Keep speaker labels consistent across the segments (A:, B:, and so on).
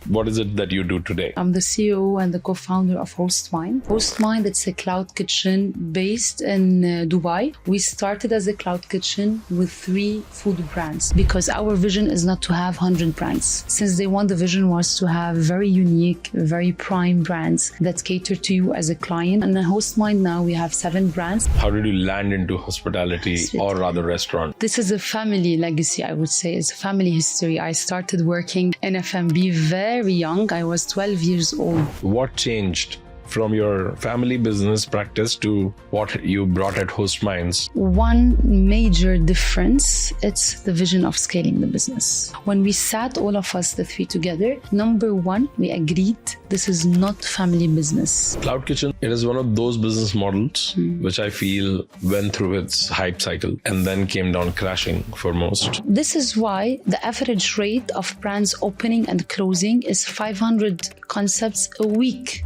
A: What is it that you do today?
B: I'm the CEO and the co-founder of HostMind. HostMind, it's a cloud kitchen based in Dubai. We started as a cloud kitchen with 3 food brands because our vision is not to have 100 brands. Since day one, the vision was to have very unique, very prime brands that cater to you as a client. And in HostMind now we have 7 brands.
A: How did you land into hospitality or rather restaurant?
B: This is a family legacy, I would say. It's a family history. I started working in F&B very young. I was 12 years old.
A: What changed from your family business practice to what you brought at HostMinds?
B: One major difference, it's the vision of scaling the business. When we sat all of us, the 3 together, number one, we agreed this is not family business.
A: Cloud Kitchen, it is one of those business models which I feel went through its hype cycle and then came down crashing for most.
B: This is why the average rate of brands opening and closing is 500 concepts a week.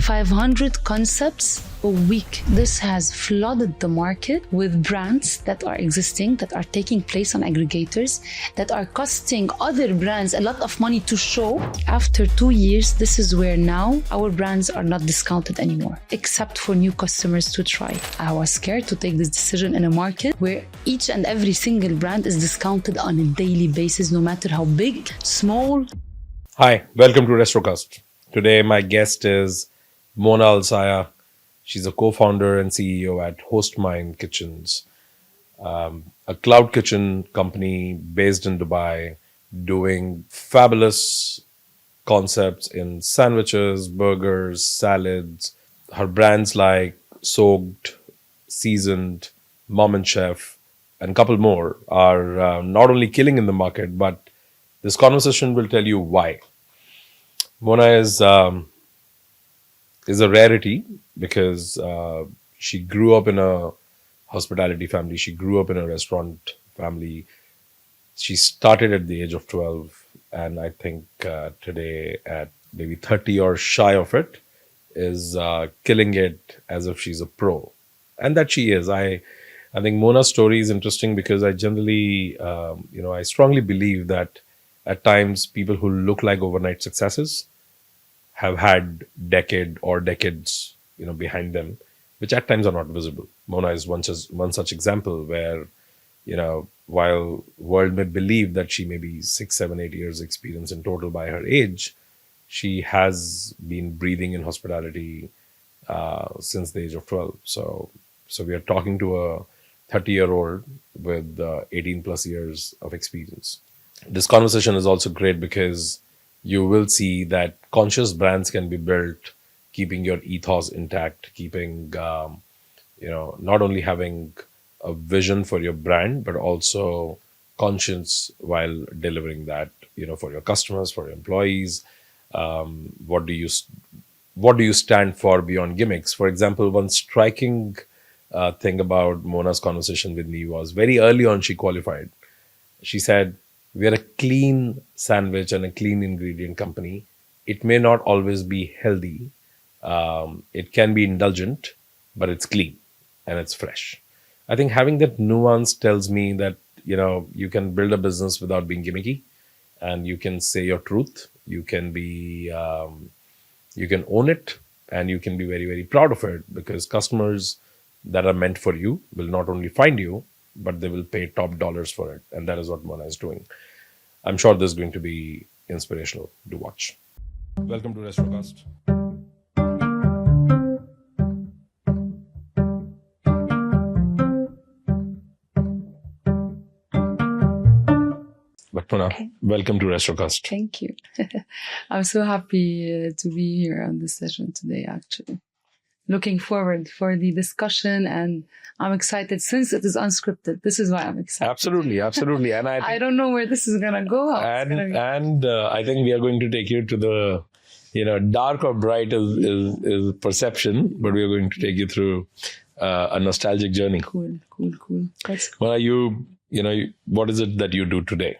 B: 500 concepts a week. This has flooded the market with brands that are existing, that are taking place on aggregators, that are costing other brands a lot of money to show. After 2 years, this is where now our brands are not discounted anymore, except for new customers to try. I was scared to take this decision in a market where each and every single brand is discounted on a daily basis, no matter how big, small.
A: Hi, welcome to Restrocast. Today my guest is Mona Sayah. She's a co-founder and CEO at HostMind Kitchens, a cloud kitchen company based in Dubai, doing fabulous concepts in sandwiches, burgers, salads. Her brands like Soaked, Seasoned, Mom and Chef, and a couple more are not only killing in the market, but this conversation will tell you why. Mona is a rarity because she grew up in a hospitality family. She grew up in a restaurant family. She started at the age of 12, and I think today at maybe 30 or shy of it is killing it as if she's a pro. And that she is. I think Mona's story is interesting because I generally, I strongly believe that at times people who look like overnight successes have had decades, behind them, which at times are not visible. Mona is one such example where, while world may believe that she may be 6, 7, 8 years experience in total by her age, she has been breathing in hospitality since the age of 12. So we are talking to a 30-year-old with 18 plus years of experience. This conversation is also great because you will see that conscious brands can be built, keeping your ethos intact, keeping, not only having a vision for your brand, but also conscience while delivering that, for your customers, for your employees. What do you stand for beyond gimmicks? For example, one striking thing about Mona's conversation with me was very early on, she qualified. She said, "We are a clean sandwich and a clean ingredient company. It may not always be healthy. It can be indulgent, but it's clean and it's fresh." I think having that nuance tells me that, you can build a business without being gimmicky, and you can say your truth. You can you can own it, and you can be very, very proud of it, because customers that are meant for you will not only find you, but they will pay top dollars for it. And that is what Mona is doing. I'm sure this is going to be inspirational to watch. Welcome to Restrocast. But Mona, welcome to Restrocast.
B: Thank you. I'm so happy to be here on this session today, actually. Looking forward for the discussion, and I'm excited since it is unscripted. This is why I'm excited.
A: Absolutely. And
B: I don't know where this is gonna go.
A: And I think we are going to take you to the, dark or bright is perception, but we are going to take you through a nostalgic journey.
B: Cool. That's cool.
A: Well, what is it that you do today?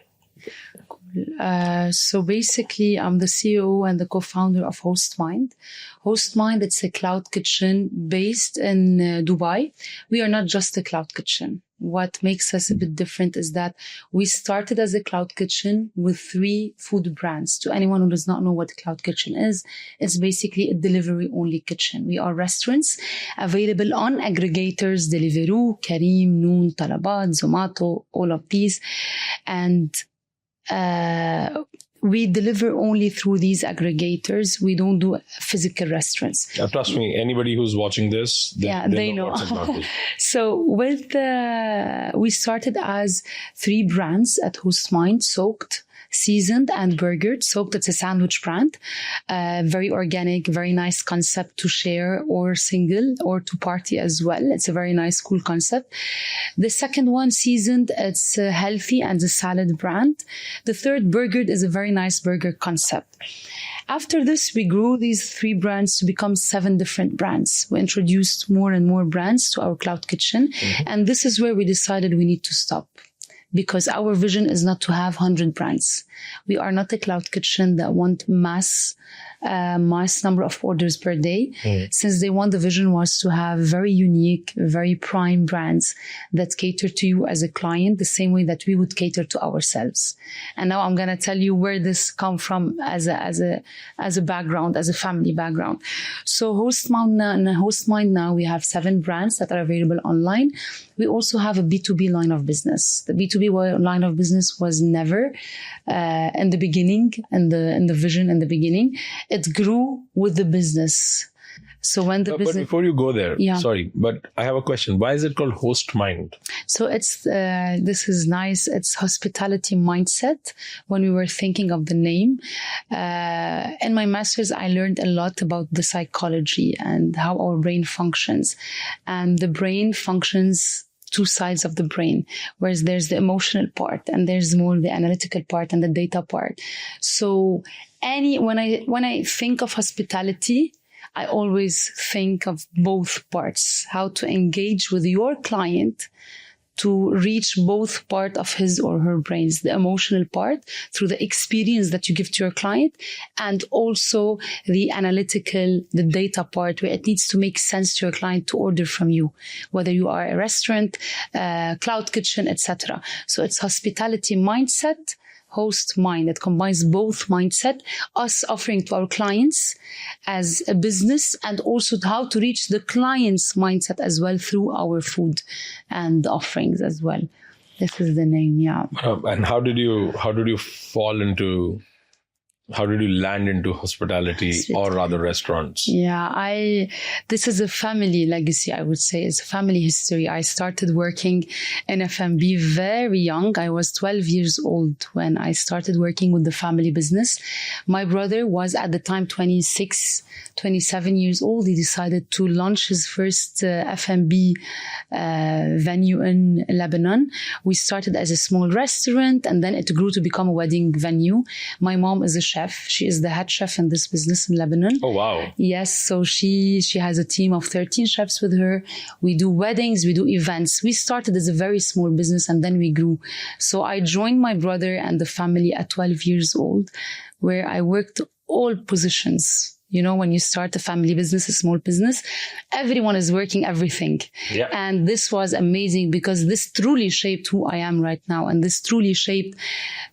B: So basically, I'm the CEO and the co-founder of HostMind. HostMind, it's a cloud kitchen based in Dubai. We are not just a cloud kitchen. what makes us a bit different is that we started as a cloud kitchen with 3 food brands. To anyone who does not know what cloud kitchen is, it's basically a delivery only kitchen. We are restaurants available on aggregators, Deliveroo, Careem, Noon, Talabat, Zomato, all of these. And we deliver only through these aggregators. We don't do physical restaurants.
A: Trust me, anybody who's watching this, they know what's involved.
B: So we started as 3 brands at HostMind: Soaked, Seasoned, and Burgered. Soaked, it's a sandwich brand. Very organic, very nice concept to share or single or to party as well. It's a very nice, cool concept. The second one, Seasoned, it's healthy and a salad brand. The third, Burgered, is a very nice burger concept. After this, we grew these 3 brands to become 7 different brands. We introduced more and more brands to our cloud kitchen. Mm-hmm. And this is where we decided we need to stop, because our vision is not to have 100 brands. We are not a cloud kitchen that want mass number of orders per day. Since day one, the vision was to have very unique, very prime brands that cater to you as a client the same way that we would cater to ourselves. And now I'm going to tell you where this come from as a background, as a family background. So HostMind now we have 7 brands that are available online. We also have a B2B line of business. The B2B line of business was never in the beginning, in the vision in the beginning. It grew with the business. So when the business...
A: But before you go there, sorry, but I have a question. Why is it called HostMind?
B: So it's, this is nice. It's hospitality mindset. When we were thinking of the name, in my master's, I learned a lot about the psychology and how our brain functions. And the brain functions 2 sides of the brain, whereas there's the emotional part and there's more the analytical part and the data part. So when I think of hospitality, I always think of both parts, how to engage with your client to reach both part of his or her brains, the emotional part through the experience that you give to your client, and also the analytical, the data part where it needs to make sense to your client to order from you, whether you are a restaurant, cloud kitchen, etc. So it's hospitality mindset, HostMind, that combines both mindset, us offering to our clients as a business, and also how to reach the client's mindset as well through our food and offerings as well. This is the name, yeah.
A: And how did you land into hospitality or rather restaurants?
B: Yeah, this is a family legacy, I would say. It's a family history. I started working in F&B very young. I was 12 years old when I started working with the family business. My brother was at the time 26, 27 years old. He decided to launch his first F&B venue in Lebanon. We started as a small restaurant and then it grew to become a wedding venue. My mom is a chef. She is the head chef in this business in Lebanon.
A: Oh, wow.
B: Yes. So she has a team of 13 chefs with her. We do weddings, we do events. We started as a very small business and then we grew. So I joined my brother and the family at 12 years old, where I worked all positions. You know, when you start a family business, a small business, everyone is working everything.
A: Yeah.
B: And this was amazing because this truly shaped who I am right now. And this truly shaped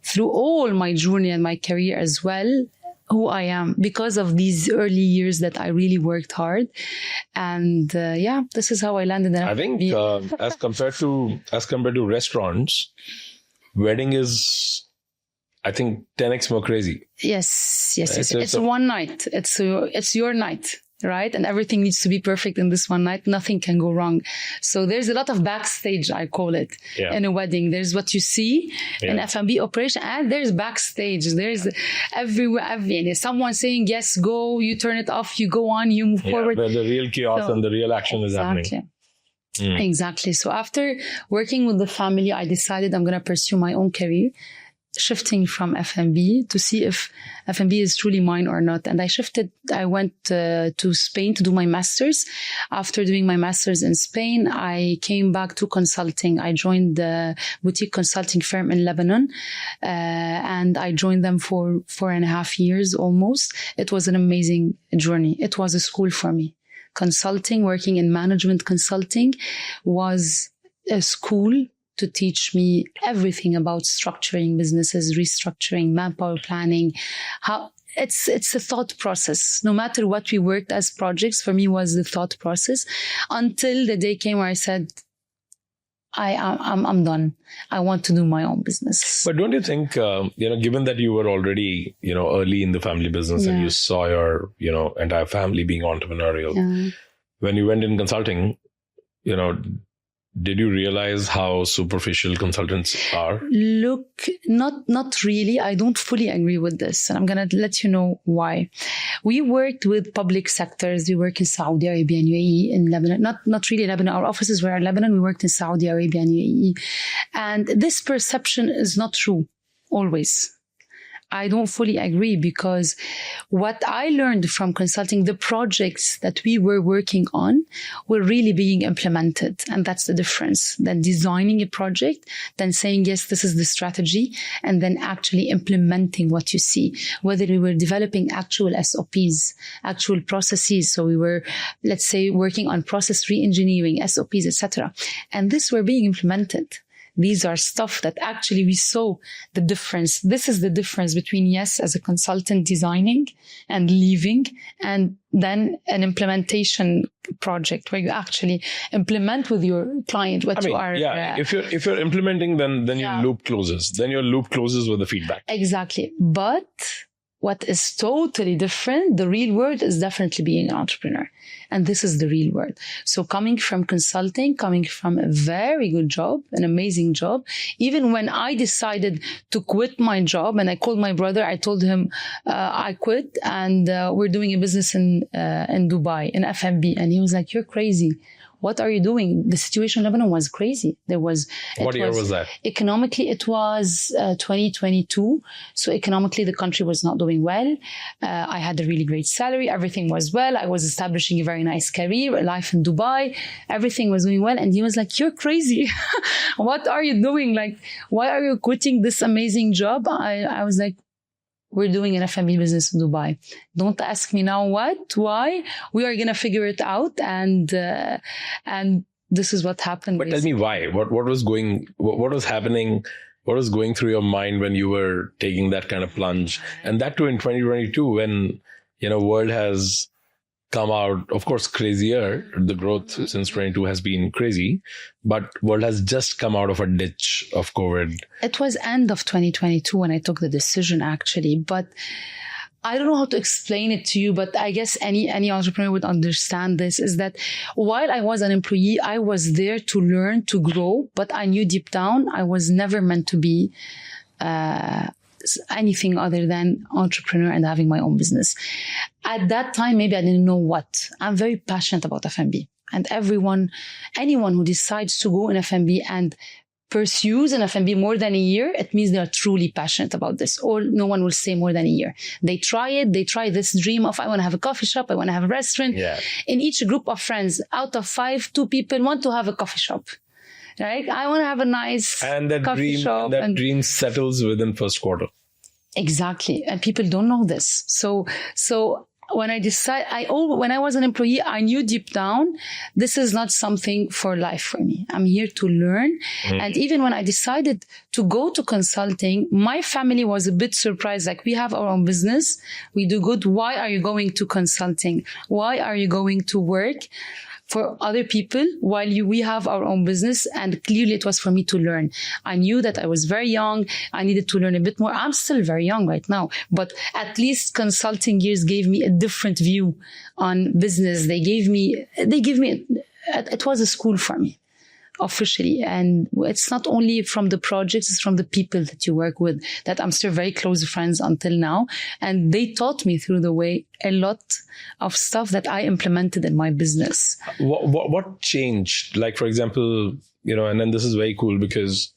B: through all my journey and my career as well, who I am because of these early years that I really worked hard. And this is how I landed in
A: I think as compared to restaurants, wedding is, I think, 10x more crazy.
B: Yes. It's one night. It's your night, right? And everything needs to be perfect in this one night. Nothing can go wrong. So there's a lot of backstage, I call it, in a wedding. There's what you see in F&B operation, and there's backstage. There's everywhere. Someone saying, yes, go, you turn it off, you go on, you move forward.
A: The real chaos and the real action is happening.
B: Exactly. So after working with the family, I decided I'm going to pursue my own career, shifting from F&B to see if F&B is truly mine or not. And I went to Spain to do my master's. After doing my master's in Spain, I came back to consulting. I joined the boutique consulting firm in Lebanon, and I joined them for 4.5 years almost. It was an amazing journey. It was a school for me. Consulting, working in management consulting was a school to teach me everything about structuring businesses, restructuring, manpower planning, how it's a thought process. No matter what we worked as projects, for me was the thought process until the day came where I said, I'm done. I want to do my own business.
A: But don't you think, given that you were already, early in the family business and you saw your, entire family being entrepreneurial, when you went in consulting, did you realize how superficial consultants are?
B: Look, not really. I don't fully agree with this. And I'm going to let you know why. We worked with public sectors. We work in Saudi Arabia and UAE, in Lebanon. Not really Lebanon. Our offices were in Lebanon. We worked in Saudi Arabia and UAE. And this perception is not true always. I don't fully agree, because what I learned from consulting, the projects that we were working on were really being implemented. And that's the difference than designing a project, than saying, yes, this is the strategy, and then actually implementing what you see. Whether we were developing actual SOPs, actual processes. So we were, let's say, working on process re-engineering, SOPs, etc. And this were being implemented. These are stuff that actually we saw the difference. This is the difference between, yes, as a consultant designing and leaving, and then an implementation project where you actually implement with your client what you are.
A: Yeah, if you're implementing, then your loop closes. Then your loop closes with the feedback.
B: Exactly. But what is totally different, the real world, is definitely being an entrepreneur. And this is the real world. So coming from consulting, coming from a very good job, an amazing job, even when I decided to quit my job and I called my brother, I told him I quit, and we're doing a business in Dubai, in F&B. And he was like, you're crazy. What are you doing? The situation in Lebanon was crazy.
A: What year was that?
B: Economically, it was 2022. So economically, the country was not doing well. I had a really great salary. Everything was well. I was establishing a very nice career, a life in Dubai. Everything was doing well. And he was like, you're crazy. What are you doing? Like, why are you quitting this amazing job? I was like, we're doing an F&B business in Dubai. Don't ask me now why. We are going to figure it out. And this is what happened.
A: But basically. Tell me why. What was happening? What was going through your mind when you were taking that kind of plunge? And that too in 2022, when, world has come out, of course, crazier. The growth since 22 has been crazy, but world has just come out of a ditch of COVID.
B: It was end of 2022 when I took the decision, actually, but I don't know how to explain it to you, but I guess any entrepreneur would understand this, is that while I was an employee, I was there to learn, to grow, but I knew deep down I was never meant to be anything other than entrepreneur and having my own business. At that time, maybe I didn't know what. I'm very passionate about F&B, and anyone who decides to go in F&B and pursues an F&B more than a year, it means they are truly passionate about this, or no one will say more than a year. They try this dream of, I want to have a coffee shop, I want to have a restaurant.
A: Yeah.
B: In each group of friends, out of 5, 2 people want to have a coffee shop. Right? I want to have a nice coffee shop.
A: And that dream settles within first quarter.
B: Exactly. And people don't know this. So when when I was an employee, I knew deep down, this is not something for life for me. I'm here to learn. Mm. And even when I decided to go to consulting, my family was a bit surprised. Like, we have our own business. We do good. Why are you going to consulting? Why are you going to work for other people while we have our own business? And clearly it was for me to learn. I knew that I was very young. I needed to learn a bit more. I'm still very young right now, but at least consulting years gave me a different view on business. It was a school for me, officially. And it's not only from the projects, it's from the people that you work with, that I'm still very close friends until now. And they taught me through the way a lot of stuff that I implemented in my business.
A: What changed? Like, for example, and then this is very cool because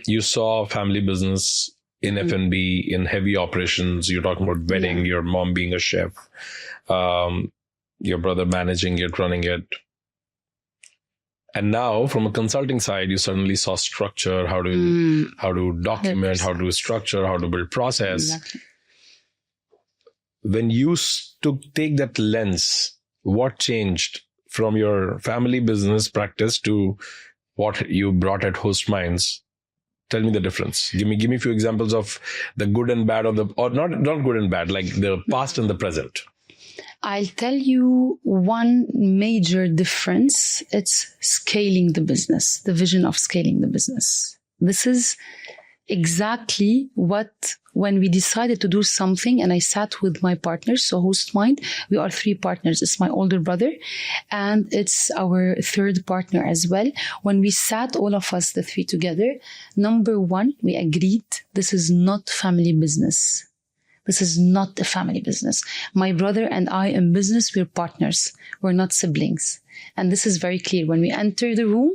A: you saw family business in F&B, in heavy operations. You're talking about wedding, your mom being a chef, your brother managing it, running it. And now, from a consulting side, you suddenly saw structure, how to document, 100%. How to structure, how to build process.
B: Exactly.
A: When you take that lens, what changed from your family business practice to what you brought at HostMinds. Tell me the difference. Give me a few examples of the good and bad of the, or not good and bad, like the past and the present.
B: I'll tell you one major difference. It's scaling the business, the vision of scaling the business. This is exactly what, when we decided to do something, and I sat with my partners, so HostMind, we are 3 partners. It's my older brother and it's our 3rd partner as well. When we sat, all of us, the 3 together, number 1, we agreed this is not family business. This is not a family business. My brother and I in business, we're partners. We're not siblings. And this is very clear. When we enter the room,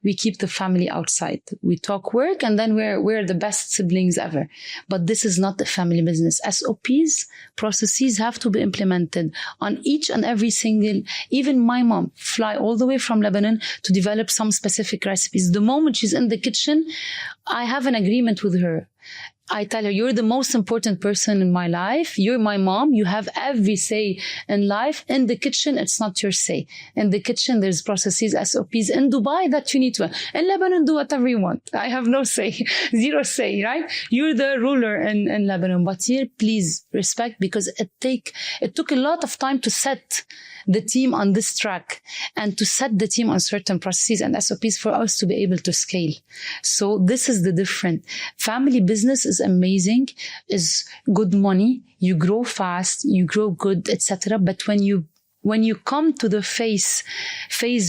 B: we keep the family outside. We talk work and then we're the best siblings ever. But this is not a family business. SOPs, processes have to be implemented on each and every single, even my mom fly all the way from Lebanon to develop some specific recipes. The moment she's in the kitchen, I have an agreement with her. I tell her, you're the most important person in my life. You're my mom. You have every say in life. In the kitchen, it's not your say. In the kitchen, there's processes, SOPs. In Dubai, that you need to. In Lebanon, do whatever you want. I have no say, 0 say, right? You're the ruler in Lebanon. But here, please respect, because it took a lot of time to set the team on this track and to set the team on certain processes and SOPs for us to be able to scale. So this is the difference. Family business is amazing, is good money. You grow fast, you grow good, etc. But when you come to the phase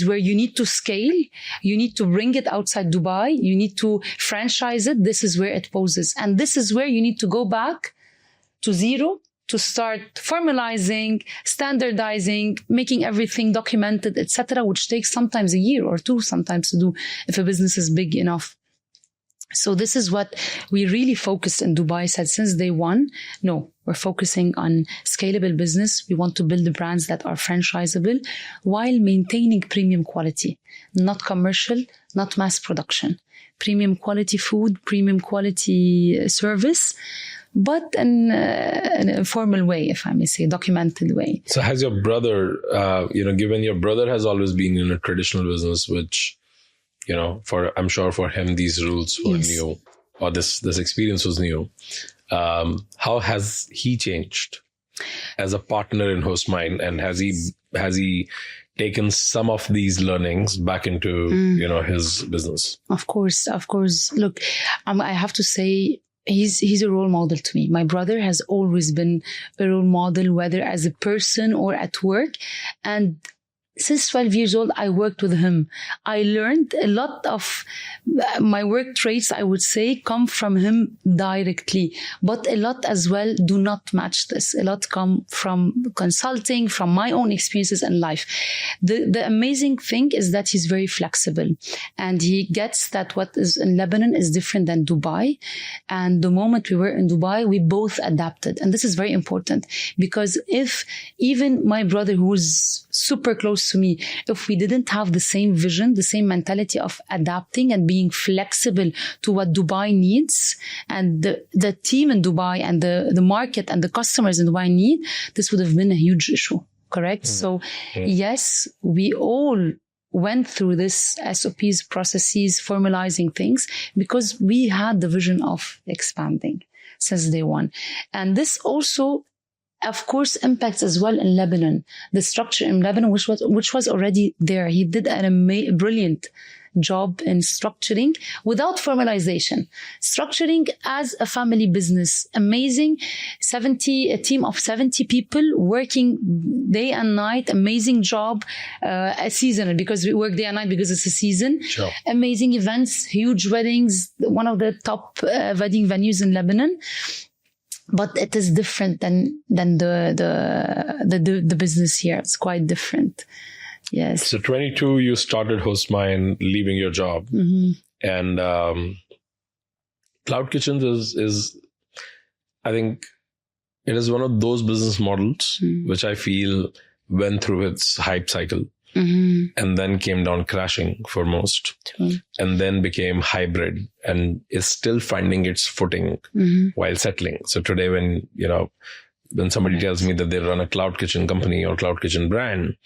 B: where you need to scale, you need to bring it outside Dubai, you need to franchise it, this is where it poses. And this is where you need to go back to 0 to start formalizing, standardizing, making everything documented, etc., which takes sometimes a year or 2 sometimes to do if a business is big enough. So this is what we really focused in Dubai, said since day one, no, we're focusing on scalable business. We want to build the brands that are franchisable while maintaining premium quality, not commercial, not mass production. Premium quality food, premium quality service, but in a formal way, if I may say, documented way.
A: So has your brother, given your brother has always been in a traditional business, which, I'm sure for him, these rules were new, or this experience was new. How has he changed as a partner in HostMind? And has he taken some of these learnings back into, his business? Of
B: course. Look, I have to say, he's a role model to me. My brother has always been a role model, whether as a person or at work. And since 12 years old, I worked with him. I learned a lot of my work traits, I would say, come from him directly. But a lot as well do not match this. A lot come from consulting, from my own experiences in life. The amazing thing is that he's very flexible. And he gets that what is in Lebanon is different than Dubai. And the moment we were in Dubai, we both adapted. And this is very important, because if even my brother, who's super close to me, if we didn't have the same vision, the same mentality of adapting and being flexible to what Dubai needs, and the team in Dubai and the market and the customers in Dubai need, this would have been a huge issue. Correct? So yes, we all went through this SOPs, processes, formalizing things, because we had the vision of expanding since day one. And this also, of course, impacts as well in Lebanon. The structure in Lebanon, which was already there. He did a brilliant job in structuring without formalization. Structuring as a family business. Amazing. A team of 70 people working day and night. Amazing job. Seasonal, because we work day and night because it's a season.
A: Sure.
B: Amazing events, huge weddings. One of the top wedding venues in Lebanon. But it is different than the business here. It's quite different. Yes.
A: So 22, you started HostMind, leaving your job. Mm-hmm. And Cloud Kitchens is, I think, it is one of those business models which I feel went through its hype cycle. Mm-hmm. And then came down crashing for most. True. And then became hybrid and is still finding its footing while settling. So today when somebody tells me that they run a cloud kitchen company or cloud kitchen brand,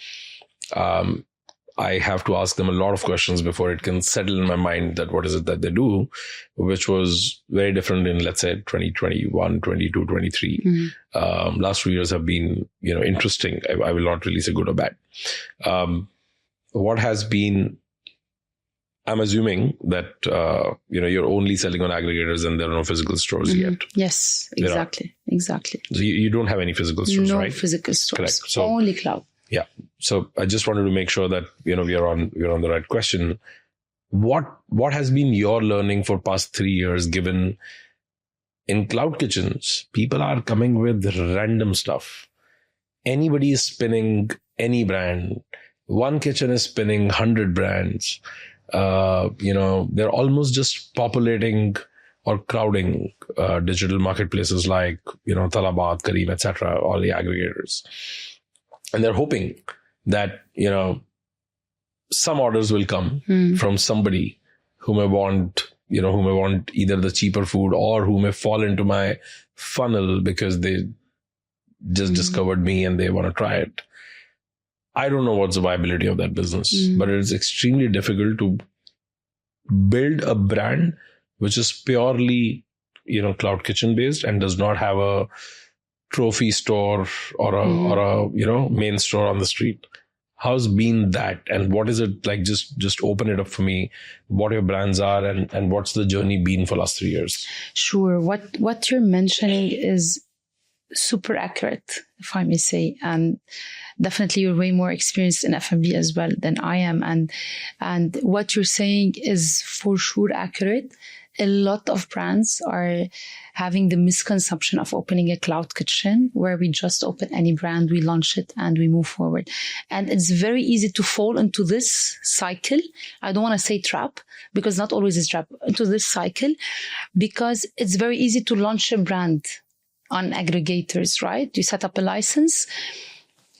A: I have to ask them a lot of questions before it can settle in my mind that what is it that they do, which was very different in, let's say, 2021, 22, 23. Last 2 years have been, interesting. I will not really say good or bad. What has been, I'm assuming that, you're only selling on aggregators and there are no physical stores yet.
B: Yes, exactly. Exactly.
A: So you don't have any physical stores, right?
B: No physical stores.
A: Correct. So
B: only cloud.
A: Yeah. So I just wanted to make sure that, we're on the right question. What has been your learning for past 3 years, given in cloud kitchens, people are coming with random stuff. Anybody is spinning any brand. One kitchen is spinning 100 brands. They're almost just populating or crowding digital marketplaces like, Talabat, Kareem, etc., all the aggregators. And they're hoping that, some orders will come from somebody who may want either the cheaper food or who may fall into my funnel because they just discovered me and they want to try it. I don't know what's the viability of that business, but it is extremely difficult to build a brand which is purely, cloud kitchen based and does not have a trophy store or a main store on the street. How's been that, and what is it like? Just open it up for me. What your brands are, and what's the journey been for last 3 years?
B: Sure. What you're mentioning is super accurate, if I may say, and definitely you're way more experienced in F&B as well than I am, and what you're saying is for sure accurate. A lot of brands are having the misconception of opening a cloud kitchen where we just open any brand, we launch it, and we move forward. And it's very easy to fall into this cycle. I don't want to say trap, because not always is trap, into this cycle, because it's very easy to launch a brand on aggregators, right? You set up a license,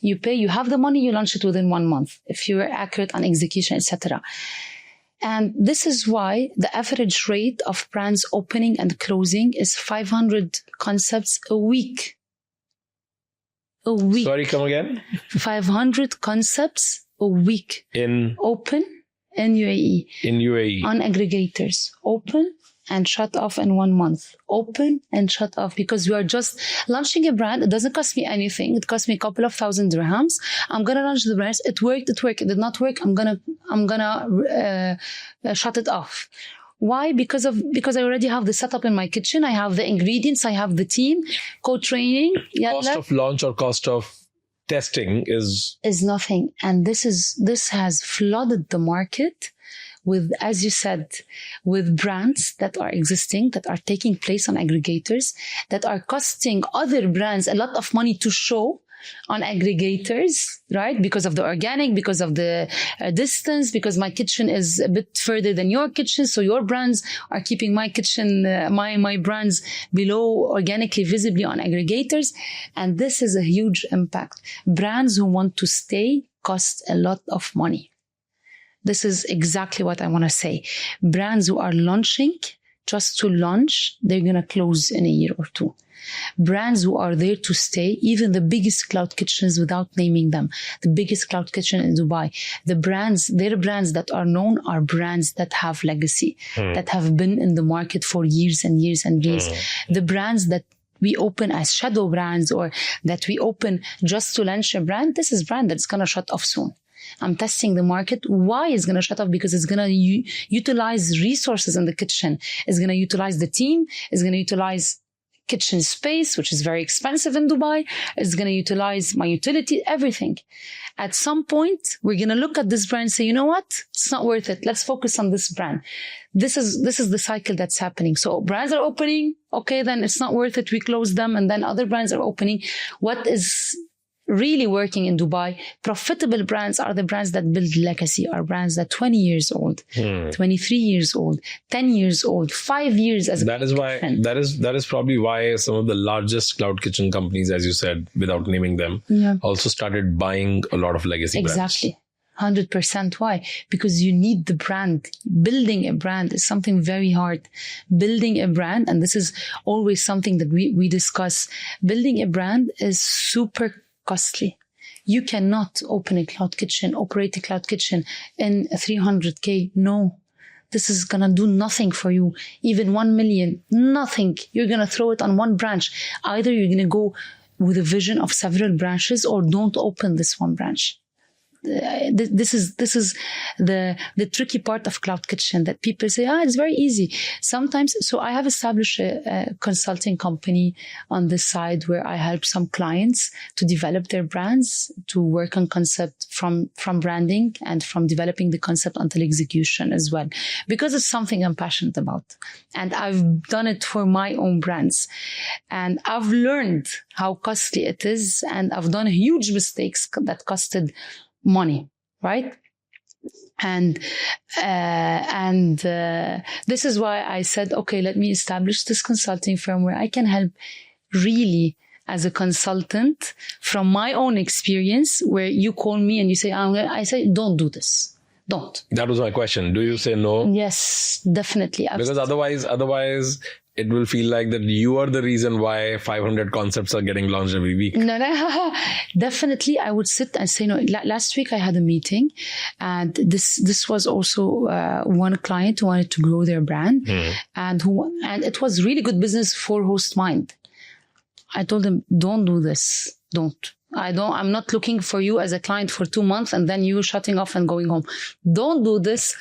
B: you pay, you have the money, you launch it within 1 month, if you're accurate on execution, etc. And this is why the average rate of brands opening and closing is 500 concepts a week. A week.
A: Sorry, come again?
B: 500 concepts a week.
A: In
B: UAE.
A: In UAE.
B: On aggregators. Open and shut off in 1 month. Open and shut off, because you are just launching a brand. It doesn't cost me anything. It costs me a couple of thousand dirhams. I'm gonna launch the brand. It worked. It did not work. I'm gonna shut it off. Why? Because I already have the setup in my kitchen. I have the ingredients. I have the team, co-training.
A: Cost of launch or cost of testing is
B: nothing. And this has flooded the market with, as you said, with brands that are existing, that are taking place on aggregators, that are costing other brands a lot of money to show on aggregators, right? Because of the organic, because of the distance, because my kitchen is a bit further than your kitchen. So your brands are keeping my kitchen, my brands below organically, visibly on aggregators. And this is a huge impact. Brands who want to stay cost a lot of money. This is exactly what I want to say. Brands who are launching just to launch, they're going to close in a year or two. Brands who are there to stay, even the biggest cloud kitchens, without naming them, the biggest cloud kitchen in Dubai, their brands that are known are brands that have legacy, that have been in the market for years and years and years. The brands that we open as shadow brands, or that we open just to launch a brand, this is a brand that's going to shut off soon. I'm testing the market. Why it's going to shut off? Because it's going to utilize resources in the kitchen. It's going to utilize the team. It's going to utilize kitchen space, which is very expensive in Dubai. It's going to utilize my utility, everything. At some point, we're going to look at this brand and say, you know what? It's not worth it. Let's focus on this brand. This is the cycle that's happening. So brands are opening. Okay, then it's not worth it. We close them. And then other brands are opening. What is really working in Dubai, profitable brands are the brands that build legacy, are brands that 20 years old, 23 years old, 10 years old, 5 years as
A: that is why that is probably why some of the largest cloud kitchen companies, as you said, without naming them, also started buying a lot of legacy brands.
B: Exactly. 100%. Why? Because you need the brand. Building a brand is something very hard. Building a brand, and this is always something that we discuss, building a brand is super costly. You cannot open a cloud kitchen, operate a cloud kitchen in 300K. No, this is going to do nothing for you. Even 1 million, nothing. You're going to throw it on one branch. Either you're going to go with a vision of several branches, or don't open this one branch. This is the tricky part of cloud kitchen, that people say, it's very easy sometimes. So I have established a consulting company on this side where I help some clients to develop their brands, to work on concept from branding and from developing the concept until execution as well, because it's something I'm passionate about, and I've done it for my own brands, and I've learned how costly it is, and I've done huge mistakes that costed money, right? And this is why I said, okay, let me establish this consulting firm where I can help really as a consultant from my own experience, where you call me and you say, I say, don't do this. Don't.
A: That was my question. Do you say no?
B: Yes, definitely.
A: Because otherwise it will feel like that you are the reason why 500 concepts are getting launched every week.
B: No, definitely. I would sit and say no. Last week I had a meeting, and this was also one client who wanted to grow their brand, and it was really good business for HostMind. I told them, don't do this. Don't. I'm not looking for you as a client for 2 months and then you shutting off and going home. Don't do this.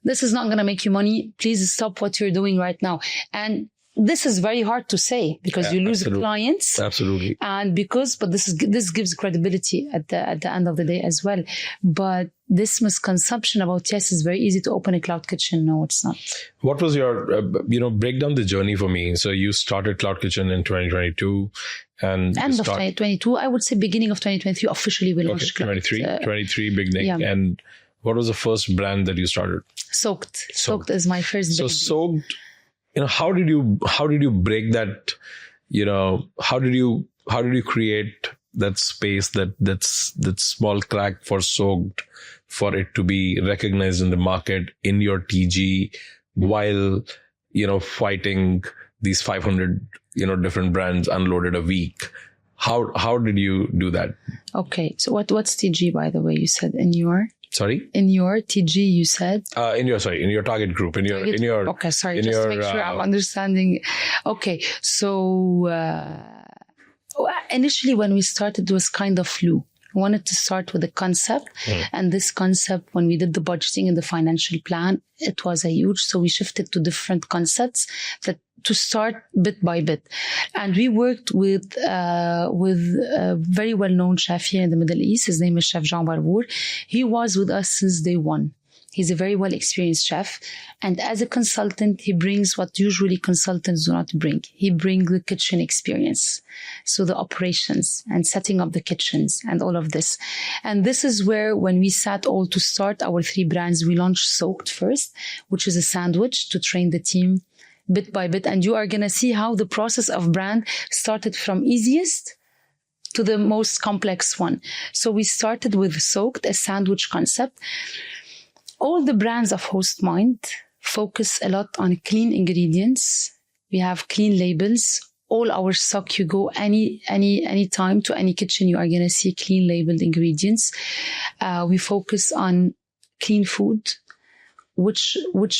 B: This is not going to make you money. Please stop what you're doing right now. And this is very hard to say, because you lose clients.
A: Absolutely.
B: And but this gives credibility at the end of the day as well. But this misconception about, yes, it's very easy to open a cloud kitchen. No, it's not.
A: What was your, break down the journey for me. So you started Cloud Kitchen in 2022 and
B: end of 2022, I would say beginning of 2023, officially we launched.
A: 23 beginning. Yeah. And what was the first brand that you started?
B: Soaked. Soaked is my first.
A: So Soaked, how did you break that, how did you create that space, that small crack for Soaked, for it to be recognized in the market, in your TG, while, fighting these 500, different brands unloaded a week? How did you do that?
B: Okay. So what's TG, by the way, you said in your?
A: Sorry?
B: In your TG, you said?
A: In your target group,
B: okay, sorry, just to make sure I'm understanding. Okay. So, initially when we started, it was kind of flu. We wanted to start with a concept, and this concept, when we did the budgeting and the financial plan, it was a huge, so we shifted to different concepts to start bit by bit. And we worked with a very well-known chef here in the Middle East. His name is Chef Jean Barbour. He was with us since day one. He's a very well-experienced chef. And as a consultant, he brings what usually consultants do not bring. He brings the kitchen experience. So the operations and setting up the kitchens and all of this. And this is where, when we sat all to start our 3 brands, we launched Soaked first, which is a sandwich to train the team bit by bit. And you are going to see how the process of brand started from easiest to the most complex one. So we started with Soaked, a sandwich concept. All the brands of HostMind focus a lot on clean ingredients. We have clean labels. All our stock, you go any time to any kitchen, you are going to see clean labeled ingredients. We focus on clean food, which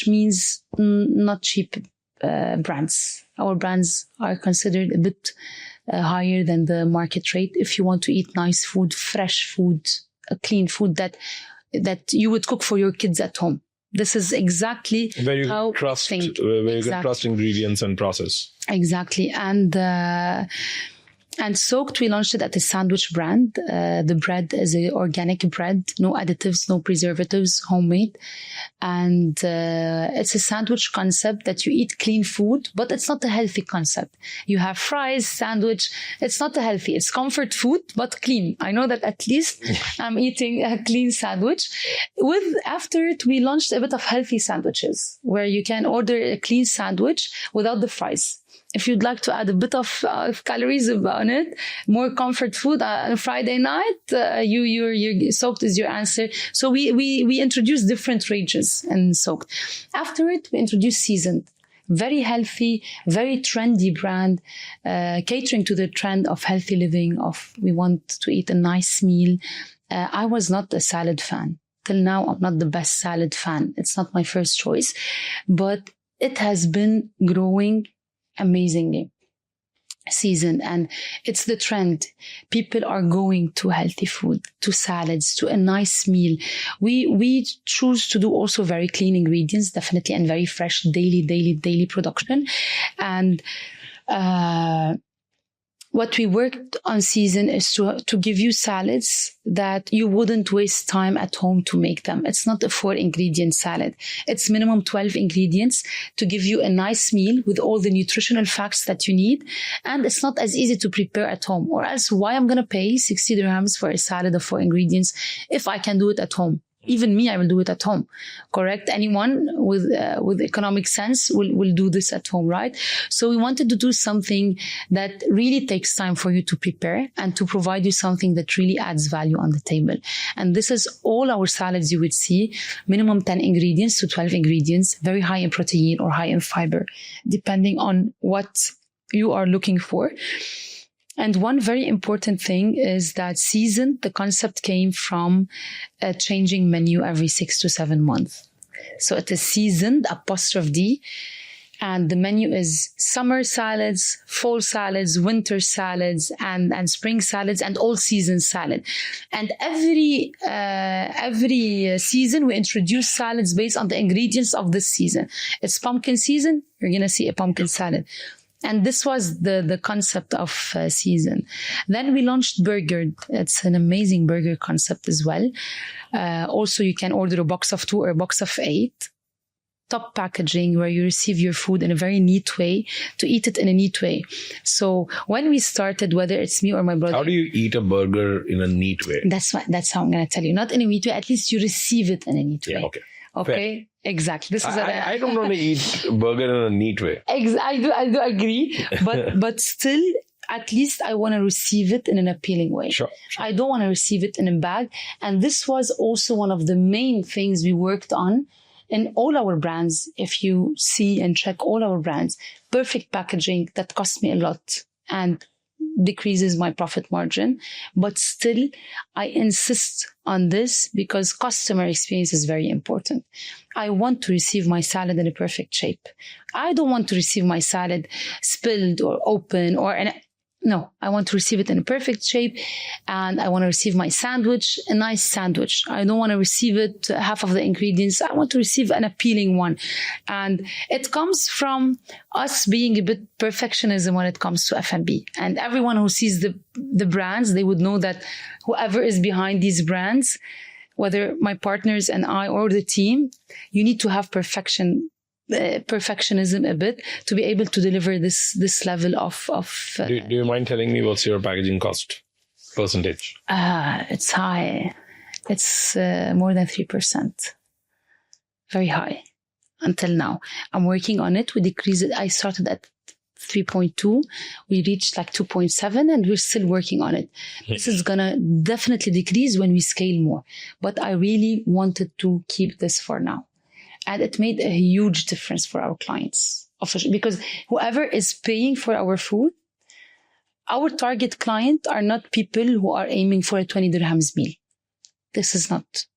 B: means not cheap brands. Our brands are considered a bit higher than the market rate. If you want to eat nice food, fresh food, clean food that you would cook for your kids at home. This is exactly
A: where you
B: how
A: trust,
B: think.
A: Where you can trust ingredients and process.
B: Exactly. And Soaked, we launched it at a sandwich brand. The bread is an organic bread, no additives, no preservatives, homemade. And it's a sandwich concept that you eat clean food, but it's not a healthy concept. You have fries, sandwich. It's not a healthy. It's comfort food, but clean. I know that at least I'm eating a clean sandwich. After it, we launched a bit of healthy sandwiches, where you can order a clean sandwich without the fries. If you'd like to add a bit of calories on it, more comfort food on a Friday night, your Soaked is your answer. So we introduced different ranges in Soaked. After it, we introduced seasoned. very healthy, very trendy brand, catering to the trend of healthy living, of we want to eat a nice meal. I was not a salad fan. Till now, I'm not the best salad fan. It's not my first choice, but it has been growing amazingly. Season, and it's the trend. People are going to healthy food, to salads, to a nice meal. We choose to do also very clean ingredients, definitely, and very fresh daily production. And what we worked on Season is to give you salads that you wouldn't waste time at home to make them. It's not a 4-ingredient salad. It's minimum 12 ingredients to give you a nice meal with all the nutritional facts that you need. And it's not as easy to prepare at home, or else why I'm going to pay 60 dirhams for a salad of 4 ingredients if I can do it at home. Even me, I will do it at home. Correct? Anyone with economic sense will do this at home, right? So we wanted to do something that really takes time for you to prepare and to provide you something that really adds value on the table. And this is all our salads you would see. Minimum 10 ingredients to 12 ingredients, very high in protein or high in fiber, depending on what you are looking for. And one very important thing is that Season, the concept came from a changing menu every 6 to 7 months. So it is seasoned, 'D, and the menu is summer salads, fall salads, winter salads, and spring salads, and all season salad. And every season we introduce salads based on the ingredients of this season. It's pumpkin season, you're going to see a pumpkin salad. And this was the concept of Season. Then we launched Burger. It's an amazing burger concept as well. Also, you can order a box of 2 or a box of 8. Top packaging, where you receive your food in a very neat way, to eat it in a neat way. So when we started, whether it's me or my brother...
A: How do you eat a burger in a neat way?
B: That's how I'm going to tell you. Not in a neat way. At least you receive it in a neat way.
A: Yeah, okay.
B: Okay, fair. Exactly. This is
A: I don't want to eat burger in a neat way.
B: I do agree, but still, at least I want to receive it in an appealing way.
A: Sure.
B: I don't want to receive it in a bag. And this was also one of the main things we worked on in all our brands. If you see and check all our brands, perfect packaging that cost me a lot and decreases my profit margin. But still, I insist on this because customer experience is very important. I want to receive my salad in a perfect shape. I don't want to receive my salad spilled or open No, I want to receive it in a perfect shape, and I want to receive my sandwich, a nice sandwich. I don't want to receive it half of the ingredients. I want to receive an appealing one. And it comes from us being a bit perfectionism when it comes to F&B. And everyone who sees the brands, they would know that whoever is behind these brands, whether my partners and I or the team, you need to have perfectionism a bit to be able to deliver this level of
A: do you mind telling me what's your packaging cost percentage?
B: It's high. It's more than 3%. Very high until now. I'm working on it. We decreased it. I started at 3.2. We reached like 2.7, and we're still working on it. This is gonna definitely decrease when we scale more, but I really wanted to keep this for now. And it made a huge difference for our clients, because whoever is paying for our food, our target client are not people who are aiming for a 20 dirhams meal. This is not,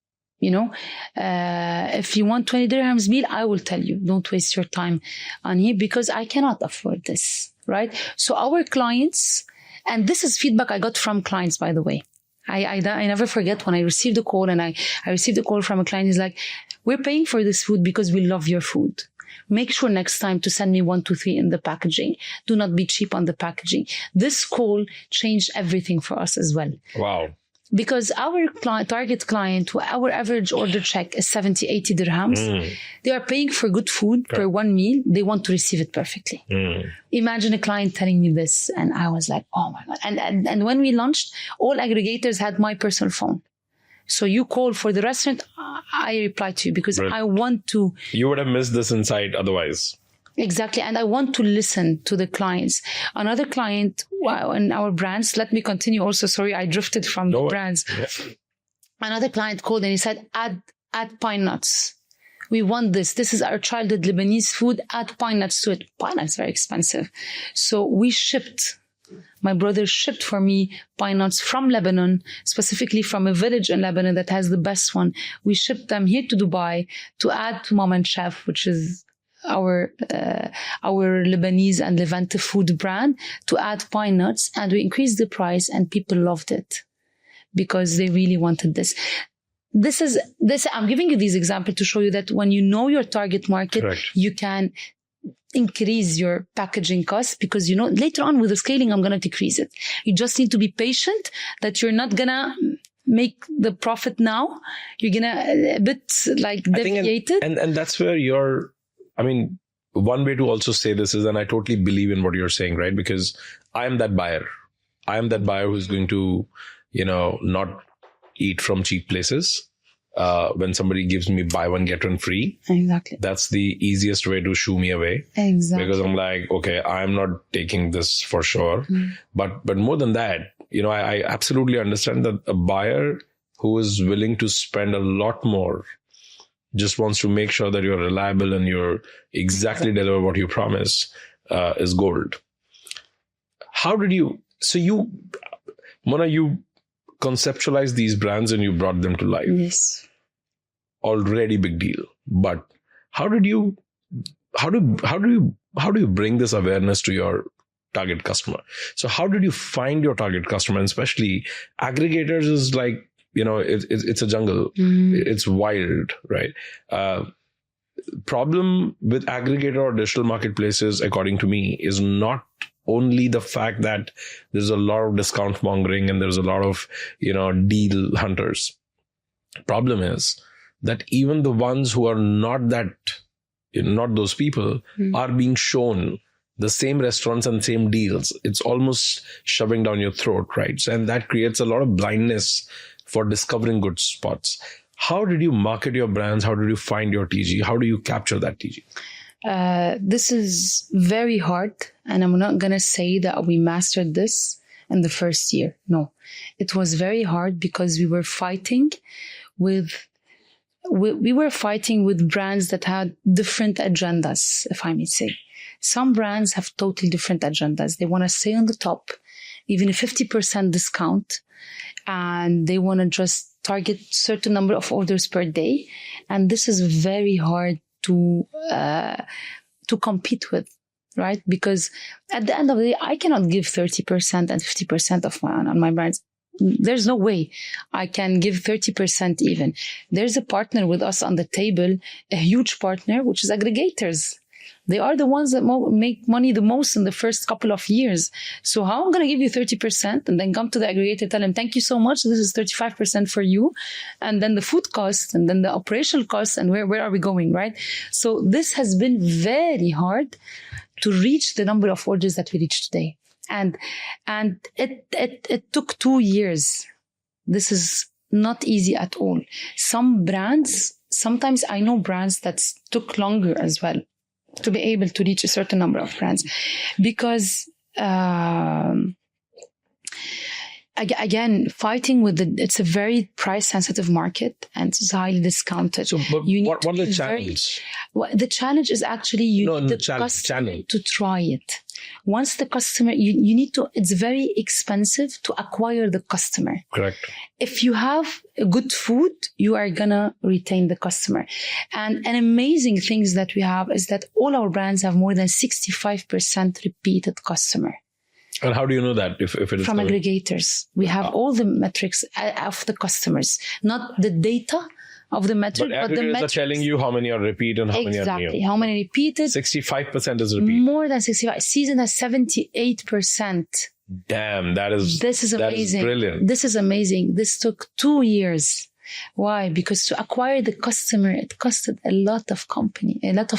B: if you want 20 dirhams meal, I will tell you, don't waste your time on here because I cannot afford this, right? So our clients, and this is feedback I got from clients, by the way. I never forget when I received a call, and I received a call from a client. He's like, we're paying for this food because we love your food. Make sure next time to send me 1, 2, 3 in the packaging. Do not be cheap on the packaging. This call changed everything for us as well.
A: Wow.
B: Because our target client, our average order check is 70, 80 dirhams. They are paying for good food per one meal. They want to receive it perfectly. Imagine a client telling me this, and I was like, oh my God. And when we launched, all aggregators had my personal phone. So you call for the restaurant, I reply to you because I want to...
A: You would have missed this insight otherwise.
B: Exactly. And I want to listen to the clients. Another client in our brands, let me continue also. Sorry, I drifted from the brands. Yeah. Another client called and he said, add pine nuts. We want this. This is our childhood Lebanese food. Add pine nuts to it. Pine nuts are very expensive. So my brother shipped for me pine nuts from Lebanon, specifically from a village in Lebanon that has the best one. We shipped them here to Dubai to add to Mom and Chef, which is our Lebanese and Levante food brand, to add pine nuts, and we increased the price, and people loved it because they really wanted this. I'm giving you these examples to show you that when you know your target market,
A: Correct.
B: You can increase your packaging costs, because later on with the scaling, I'm going to decrease it. You just need to be patient, that you're not going to make the profit now. You're going to a bit deviate it.
A: And that's where one way to also say this is, and I totally believe in what you're saying, right? Because I am that buyer. I am that buyer who's going to, not eat from cheap places. When somebody gives me buy one, get one free. Exactly. That's the easiest way to shoo me away.
B: Exactly.
A: Because I'm like, okay, I'm not taking this for sure. But more than that, I absolutely understand that a buyer who is willing to spend a lot more just wants to make sure that you're reliable and you're exactly deliver what you promise, is gold. How did Mona, you conceptualized these brands and you brought them to life.
B: Yes.
A: Already big deal. But how do you bring this awareness to your target customer? So how did you find your target customer? And especially aggregators is like, it's a jungle. It's wild, right? Problem with aggregator or digital marketplaces, according to me, is not only the fact that there's a lot of discount mongering and there's a lot of, deal hunters. Problem is that even the ones who are not those people are being shown the same restaurants and same deals. It's almost shoving down your throat, right? And that creates a lot of blindness for discovering good spots. How did you market your brands? How did you find your TG? How do you capture that TG?
B: This is very hard, and I'm not going to say that we mastered this in the first year. No, it was very hard because we were fighting with brands that had different agendas, if I may say. Some brands have totally different agendas. They want to stay on the top, even a 50% discount, and they want to just target certain number of orders per day. And this is very hard to compete with, right? Because at the end of the day, I cannot give 30% and 50% on my brands. There's no way I can give 30% even. There's a partner with us on the table, a huge partner, which is aggregators. They are the ones that make money the most in the first couple of years. So how I'm going to give you 30% and then come to the aggregator, tell them, thank you so much. This is 35% for you. And then the food cost and then the operational costs and where are we going, right? So this has been very hard to reach the number of orders that we reach today. And it took 2 years. This is not easy at all. Some brands, sometimes I know brands that took longer as well to be able to reach a certain number of brands, because again, fighting with it's a very price sensitive market and it's highly discounted.
A: So, but what are the challenge?
B: The challenge is actually you need the customer to try it. Once the customer, you need to, it's very expensive to acquire the customer.
A: Correct.
B: If you have good food, you are gonna retain the customer. And an amazing things that we have is that all our brands have more than 65% repeated customer.
A: And how do you know that? If it is
B: from aggregators, we have all the metrics of the customers, not the data of the metric, but the metrics
A: are telling you how many are repeat and how many are new.
B: Exactly, how many repeated.
A: 65% is repeat.
B: More than 65. Season has 78%.
A: Damn, this is
B: amazing.
A: Brilliant.
B: This is amazing. This took 2 years. Why? Because to acquire the customer, it costed a lot of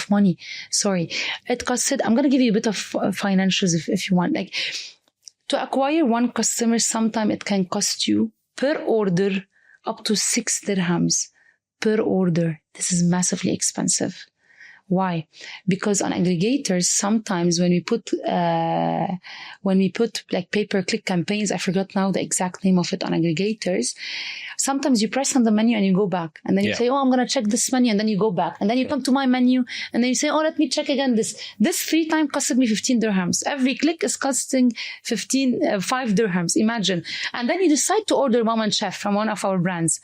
B: money. Sorry. It costed, I'm going to give you a bit of financials if you want. Like, to acquire one customer, sometimes it can cost you per order up to 6 dirhams per order. This is massively expensive. Why? Because on aggregators, sometimes when we put like pay-per-click campaigns, I forgot now the exact name of it on aggregators. Sometimes you press on the menu and you go back, and then you say, oh, I'm going to check this menu, and then you go back, and then you come to my menu, and then you say, oh, let me check again this. This 3 times costed me 15 dirhams. Every click is costing 5 dirhams. Imagine. And then you decide to order Mom and Chef from one of our brands.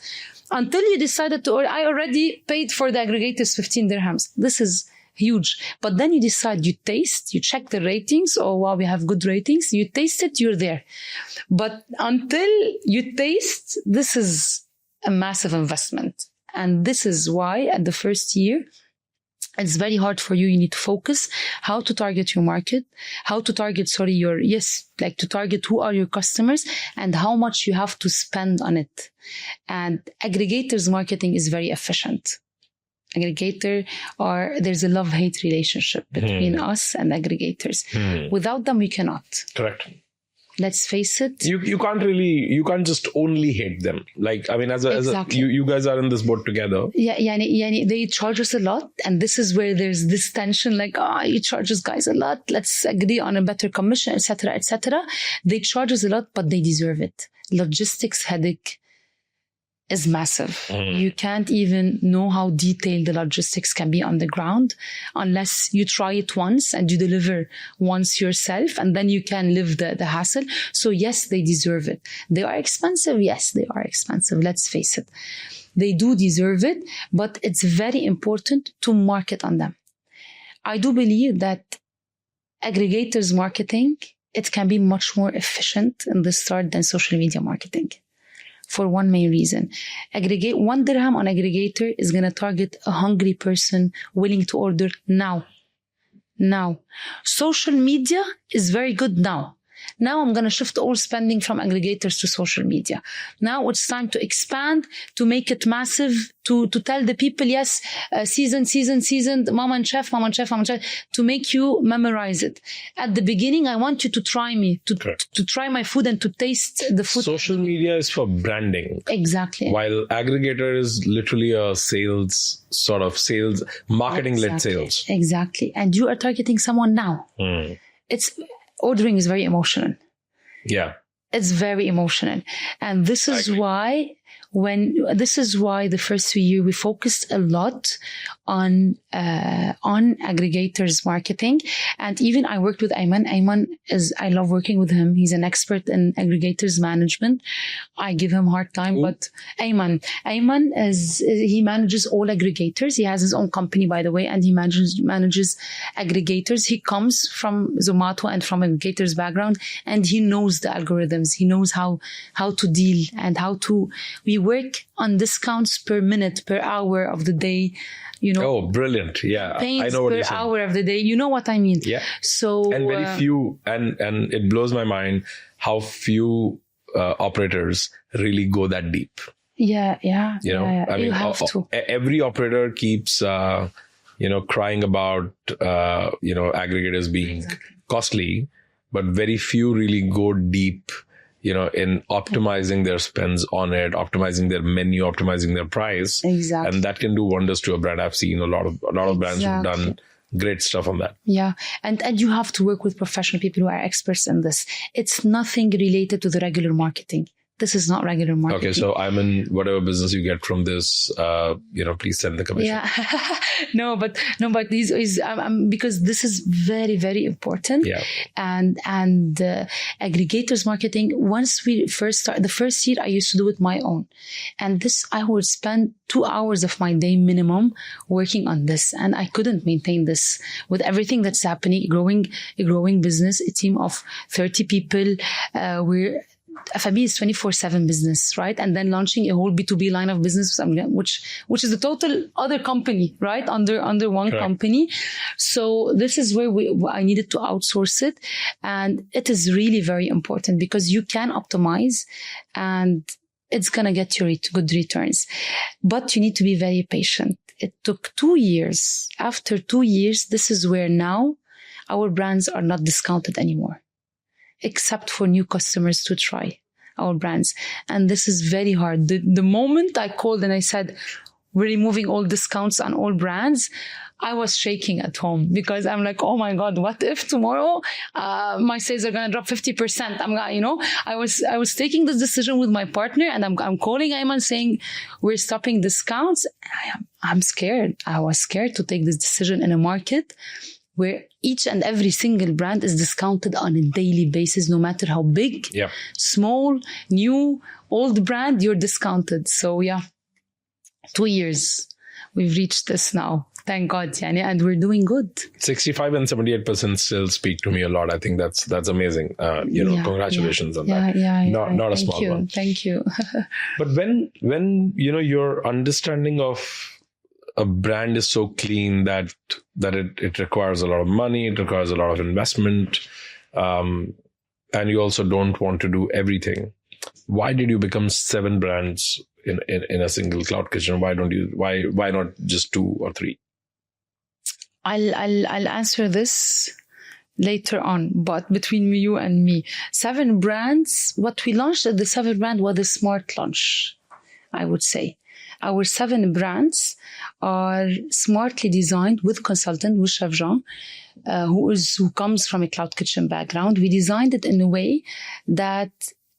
B: Until you decided to order, I already paid for the aggregators 15 dirhams. This is huge. But then you decide, you taste, you check the ratings. Oh, wow, we have good ratings. You taste it, you're there. But until you taste, this is a massive investment. And this is why at the first year, it's very hard for you. You need to focus how to target your market, how to target, to target who are your customers and how much you have to spend on it. And aggregators marketing is very efficient. There's a love-hate relationship between us and aggregators. Without them, we cannot.
A: Correct.
B: Let's face it.
A: You can't just only hate them. Like, I mean, you guys are in this boat together.
B: Yeah, they charge us a lot. And this is where there's this tension, like, you charge us guys a lot. Let's agree on a better commission, etc., etc. They charge us a lot, but they deserve it. Logistics headache is massive. You can't even know how detailed the logistics can be on the ground unless you try it once and you deliver once yourself, and then you can live the hassle. So yes, they deserve it. They are expensive. Yes, they are expensive. Let's face it. They do deserve it, but it's very important to market on them. I do believe that aggregators marketing, it can be much more efficient in the start than social media marketing. For one main reason. 1 dirham on aggregator is going to target a hungry person willing to order now. Social media is very good now. Now I'm going to shift all spending from aggregators to social media. Now it's time to expand, to make it massive, to tell the people, yes, seasoned, Mom and Chef, to make you memorize it. At the beginning, I want you to try me, to try my food and to taste the food.
A: Social media is for branding.
B: Exactly.
A: While aggregator is literally a marketing-led sales.
B: Exactly. And you are targeting someone now. Ordering is very emotional.
A: Yeah.
B: It's very emotional. And this is why the first 3 years we focused a lot on aggregators marketing. And even I worked with Ayman. I love working with him. He's an expert in aggregators management. I give him a hard time, but Ayman he manages all aggregators. He has his own company, by the way, and he manages aggregators. He comes from Zomato and from aggregators background, and he knows the algorithms. He knows how to deal and we work on discounts per minute, per hour of the day.
A: Oh, brilliant. Yeah. I know what you're saying. Per
B: hour of the day. You know what I mean?
A: Yeah.
B: So,
A: and very few, and it blows my mind how few operators really go that deep.
B: Yeah.
A: I mean,
B: you have to.
A: Every operator keeps, crying about, aggregators being costly, but very few really go deep, in optimizing their spends on it, optimizing their menu, optimizing their price.
B: Exactly.
A: And that can do wonders to a brand. I've seen a lot of brands who've done great stuff on that.
B: Yeah. And you have to work with professional people who are experts in this. It's nothing related to the regular marketing. This is not regular marketing.
A: Okay, so I'm in whatever business you get from this, please send the commission.
B: Yeah. No, but this is because this is very, very important.
A: Yeah.
B: And aggregators marketing, once we first start, the first year I used to do it my own. And I would spend 2 hours of my day minimum working on this. And I couldn't maintain this with everything that's happening, a growing business, a team of 30 people. FAB is 24/7 business, right? And then launching a whole B2B line of business, which is a total other company, right? Under one company. So this is where I needed to outsource it. And it is really very important because you can optimize and it's going to get you good returns. But you need to be very patient. It took 2 years. After 2 years, this is where now our brands are not discounted anymore, except for new customers to try our brands. And this is very hard. The moment I called and I said, we're removing all discounts on all brands. I was shaking at home because I'm like, oh my God, what if tomorrow my sales are going to drop 50%? I was taking this decision with my partner, and I'm calling Ayman saying, we're stopping discounts. I'm scared. I was scared to take this decision in a market where each and every single brand is discounted on a daily basis, no matter how big, small, new, old brand, you're discounted. So 2 years we've reached this now. Thank God, yani, and we're doing good.
A: 65 and 78% still speak to me a lot. I think that's amazing. Congratulations on that. Not a small one.
B: Thank you.
A: But when your understanding of a brand is so clean that it requires a lot of money, it requires a lot of investment, and you also don't want to do everything. Why did you become 7 brands in a single cloud kitchen? Why not just 2 or 3?
B: I'll answer this later on, but between you and me, 7 brands, what we launched at the 7 brand was a smart launch, I would say. Our 7 brands are smartly designed with consultant, with Chef Jean, who comes from a cloud kitchen background. We designed it in a way that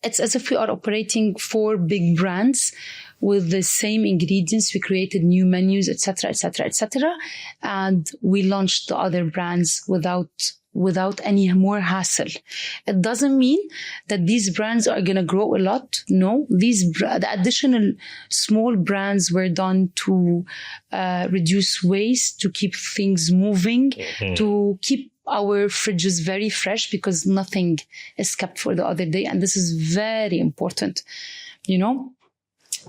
B: it's as if we are operating 4 big brands with the same ingredients. We created new menus, etc., etc., etc., and we launched the other brands without any more hassle. It doesn't mean that these brands are going to grow a lot. No, the additional small brands were done to reduce waste, to keep things moving, to keep our fridges very fresh, because nothing is kept for the other day. And this is very important,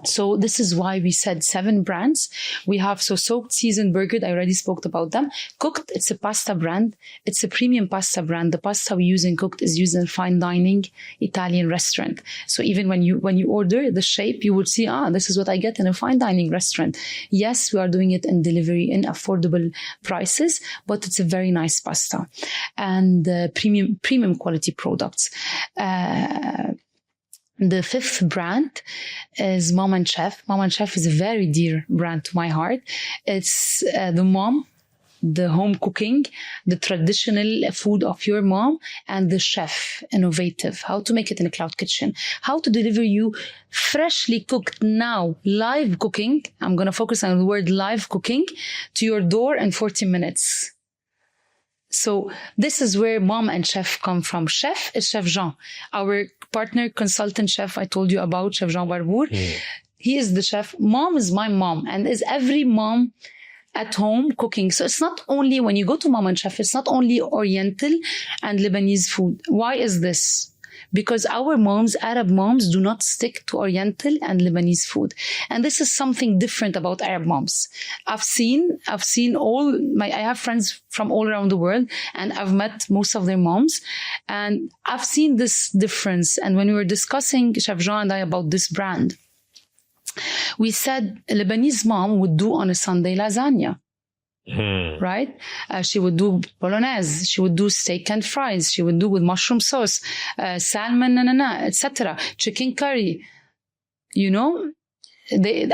B: So this is why we said 7 brands. We have soaked, seasoned, burgered. I already spoke about them. Cooked, it's a pasta brand. It's a premium pasta brand. The pasta we use in Cooked is used in fine dining Italian restaurant. So even when you order the shape, you would see, this is what I get in a fine dining restaurant. Yes, we are doing it in delivery in affordable prices, but it's a very nice pasta and premium quality products. The 5th brand is Mom and Chef. Mom and Chef is a very dear brand to my heart. It's the mom, the home cooking, the traditional food of your mom, and the chef, innovative, how to make it in a cloud kitchen, how to deliver you freshly cooked now, live cooking. I'm going to focus on the word live cooking to your door in 40 minutes. So this is where Mom and Chef come from. Chef is Chef Jean, our partner consultant chef I told you about, Chef Jean Barbour. He is the chef. Mom is my mom, and is every mom at home cooking. So it's not only, when you go to Mom and Chef, it's not only Oriental and Lebanese food. Why is this? Because our moms, Arab moms, do not stick to Oriental and Lebanese food. And this is something different about Arab moms. I've seen I have friends from all around the world, and I've met most of their moms, and I've seen this difference. And when we were discussing, Chef Jean and I, about this brand, we said a Lebanese mom would do on a Sunday lasagna. Right? She would do bolognese. She would do steak and fries. She would do with mushroom sauce, salmon, etc. Chicken curry.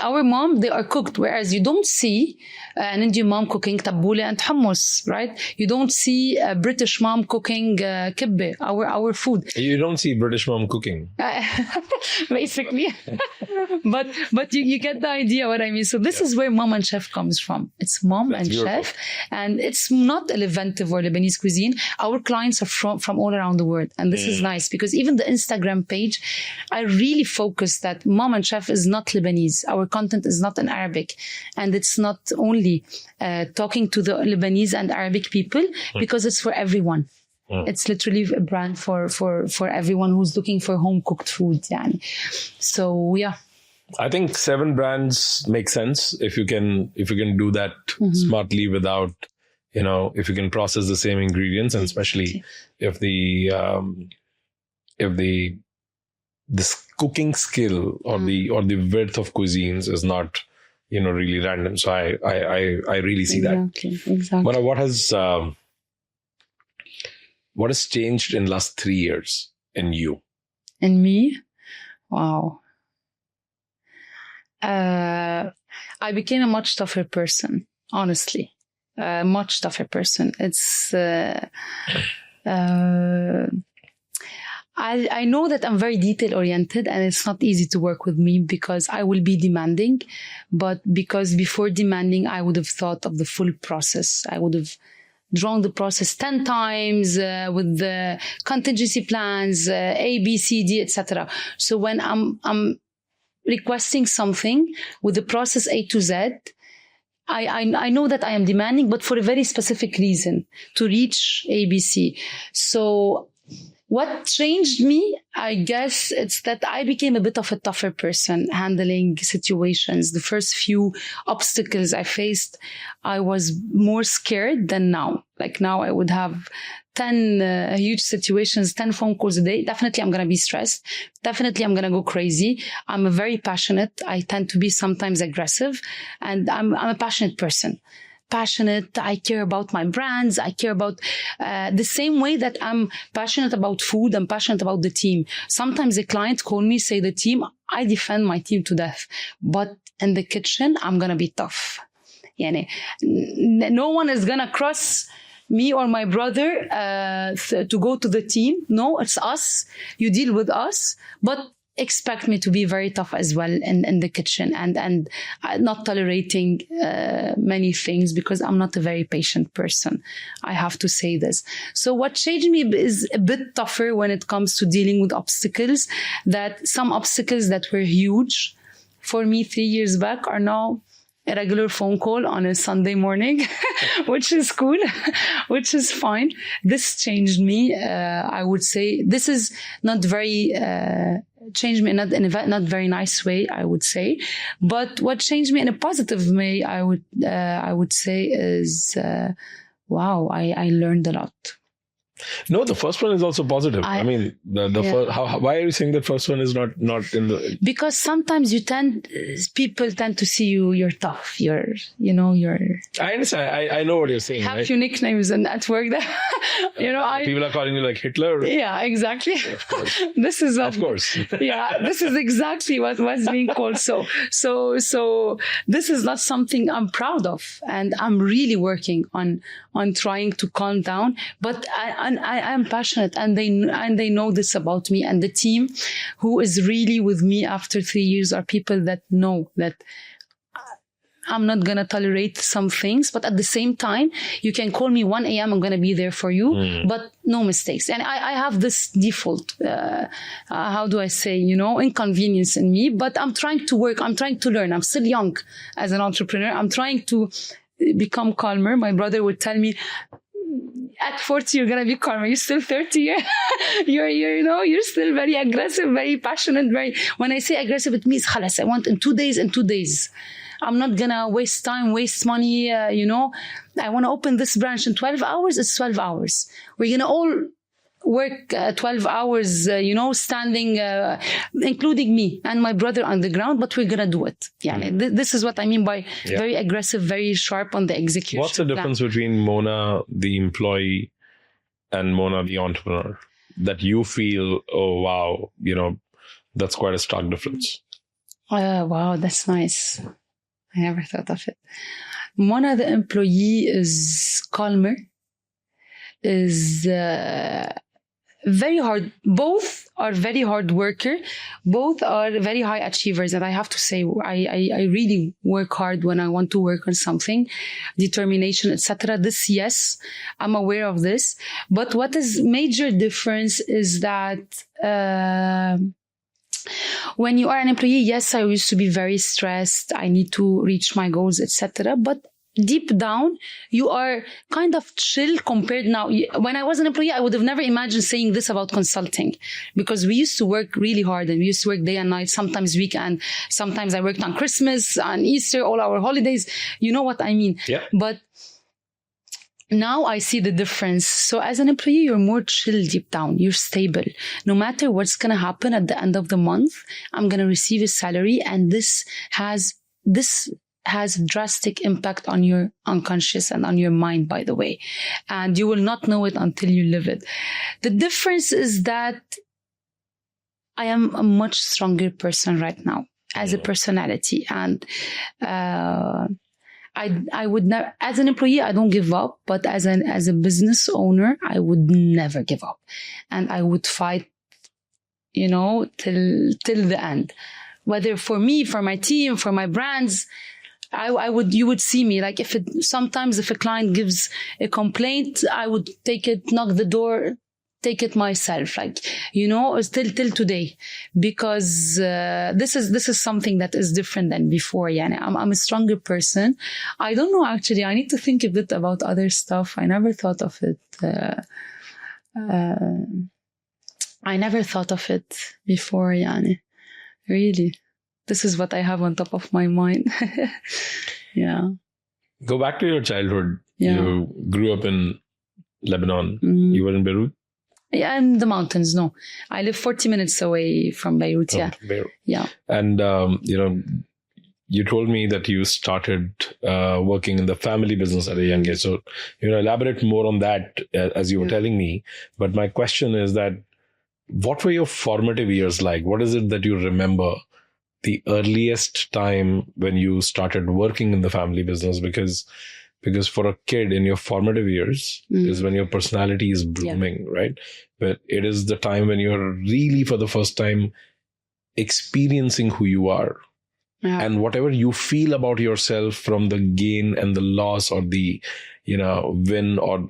B: Our mom, they are cooked, whereas you don't see an Indian mom cooking tabbouleh and hummus, right? You don't see a British mom cooking kibbeh, our food.
A: You don't see British mom cooking.
B: Basically. but you get the idea what I mean. So this is where Mom and Chef comes from. It's Mom and beautiful. Chef, and it's not a Levantive or Lebanese cuisine. Our clients are from all around the world. And this is nice, because even the Instagram page, I really focus that Mom and Chef is not Lebanese. Our content is not in Arabic, and it's not only talking to the Lebanese and Arabic people, because it's for everyone. It's literally a brand for everyone who's looking for home cooked food. Yani. So
A: I think 7 brands make sense if you can do that smartly without, if you can process the same ingredients, and especially if the this cooking skill or the width of cuisines is not really random. So I really see that.
B: Exactly.
A: But what has changed in last 3 years in you?
B: In me? Wow. I became a much tougher person, honestly. Much tougher person. It's I know that I'm very detail oriented and it's not easy to work with me because I will be demanding, but because before demanding, I would have thought of the full process. I would have drawn the process 10 times with the contingency plans, A, B, C, D, etc. So when I'm requesting something with the process A to Z, I know that I am demanding, but for a very specific reason to reach ABC. So what changed me, I guess, it's that I became a bit of a tougher person handling situations. The first few obstacles I faced, I was more scared than now. Like now I would have 10 huge situations, 10 phone calls a day. Definitely I'm going to be stressed. Definitely I'm going to go crazy. I'm very passionate. I tend to be sometimes aggressive and I'm a passionate person. Passionate. I care about my brands. I care about the same way that I'm passionate about food. I'm passionate about the team. Sometimes a client call me, say the team, I defend my team to death. But in the kitchen, I'm going to be tough. Yani, no one is going to cross me or my brother to go to the team. No, it's us. You deal with us. But expect me to be very tough as well in the kitchen and not tolerating many things because I'm not a very patient person. I have to say this. So what changed me is a bit tougher when it comes to dealing with obstacles, that some obstacles that were huge for me 3 years back are now a regular phone call on a Sunday morning, which is cool, which is fine. This changed me. I would say this is not very, changed me in not very nice way, I would say. But what changed me in a positive way, I would say is, wow, I learned a lot.
A: No, the first one is also positive. I mean, first, why are you saying that first one is not in the?
B: Because sometimes people tend to see you're tough. You're.
A: I understand. I know what you're saying.
B: Have few nicknames and at work that,
A: people are calling you like Hitler.
B: Yeah, exactly.
A: Of course.
B: This is
A: of course.
B: Yeah, this is exactly what's being called. So this is not something I'm proud of, and I'm really working on trying to calm down. But I am passionate, and they know this about me. And the team who is really with me after 3 years are people that know that I'm not going to tolerate some things, but at the same time, you can call me 1 a.m. I'm going to be there for you, but no mistakes. And I have this default, how do I say, inconvenience in me, but I'm trying to work. I'm trying to learn. I'm still young as an entrepreneur. I'm trying to become calmer. My brother would tell me, at 40, you're going to be calmer. You're still 30. You're still very aggressive, very passionate. When I say aggressive, it means, khalas, I want in 2 days. I'm not going to waste time, waste money. I want to open this branch in 12 hours. It's 12 hours. We're going to all work 12 hours, standing, including me and my brother on the ground, but we're going to do it. Yeah. This is what I mean by very aggressive, very sharp on the execution.
A: What's the difference between Mona, the employee, and Mona, the entrepreneur, that you feel, oh, wow, that's quite a stark difference?
B: Wow, that's nice. I never thought of it. Mona, the employee, is calmer, is very hard. Both are very hard worker. Both are very high achievers. And I have to say, I really work hard when I want to work on something, determination, etc. This, yes, I'm aware of this. But what is major difference is that, when you are an employee, yes, I used to be very stressed. I need to reach my goals, etc. But deep down, you are kind of chill compared now. When I was an employee, I would have never imagined saying this about consulting, because we used to work really hard and we used to work day and night, sometimes weekend. Sometimes I worked on Christmas, on Easter, all our holidays. You know what I mean?
A: Yeah.
B: But now I see the difference. So as an employee, you're more chill deep down. You're stable. No matter what's going to happen at the end of the month, I'm going to receive a salary. And this has drastic impact on your unconscious and on your mind, by the way. And you will not know it until you live it. The difference is that I am a much stronger person right now. as a personality. And I would never, as an employee, I don't give up, but as a business owner, I would never give up, and I would fight, till the end. Whether for me, for my team, for my brands, you would see me, like sometimes if a client gives a complaint, I would take it, knock the door, take it myself, till today, because this is something that is different than before. I'm a stronger person. I don't know, actually, I need to think a bit about other stuff. I never thought of it. I never thought of it before, really. This is what I have on top of my mind. Yeah.
A: Go back to your childhood.
B: Yeah.
A: You grew up in Lebanon. You were in Beirut?
B: Yeah, in the mountains. No, I live 40 minutes away from Beirut. Yeah.
A: Beirut.
B: Yeah.
A: And, you told me that you started working in the family business at a young age. So, elaborate more on that as you were telling me. But my question is that, what were your formative years like? What is it that you remember the earliest time when you started working in the family business? Because for a kid in your formative years is when your personality is blooming, right? But it is the time when you're really for the first time experiencing who you are. Yeah. And whatever you feel about yourself from the gain and the loss or the, win or,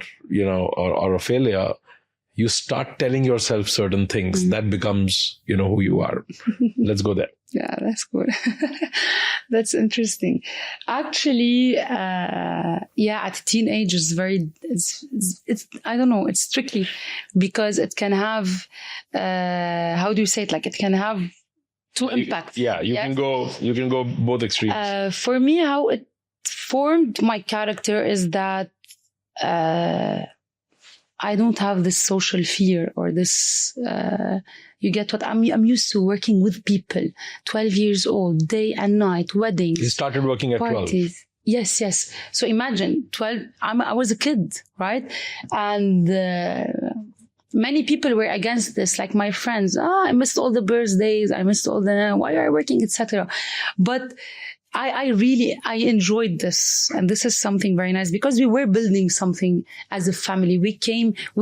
A: or a failure, you start telling yourself certain things that becomes, who you are. Let's go there.
B: Yeah, that's good. That's interesting. Actually, at teenage is it's I don't know, it's tricky because it can have, how do you say it? Like, it can have two impacts.
A: Yeah, you can go both extremes.
B: For me, how it formed my character is that, I don't have this social fear or this, you get what I'm used to working with people, 12 years old, day and night, weddings.
A: You started working at
B: parties. 12. Yes. So imagine 12, I was a kid, right? And many people were against this, like my friends. I missed all the birthdays. I missed all why are you working, etc. But I enjoyed this. And this is something very nice because we were building something as a family. We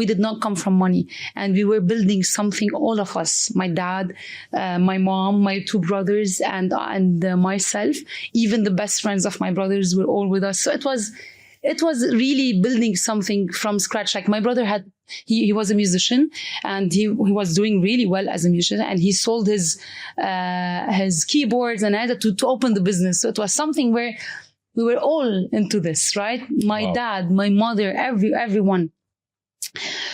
B: did not come from money, and we were building something, all of us, my dad, my mom, my two brothers, and myself. Even the best friends of my brothers were all with us. So it was really building something from scratch. Like my brother he was a musician, and he was doing really well as a musician, and he sold his keyboards and had to open the business. So it was something where we were all into this, right? My dad, my mother, everyone.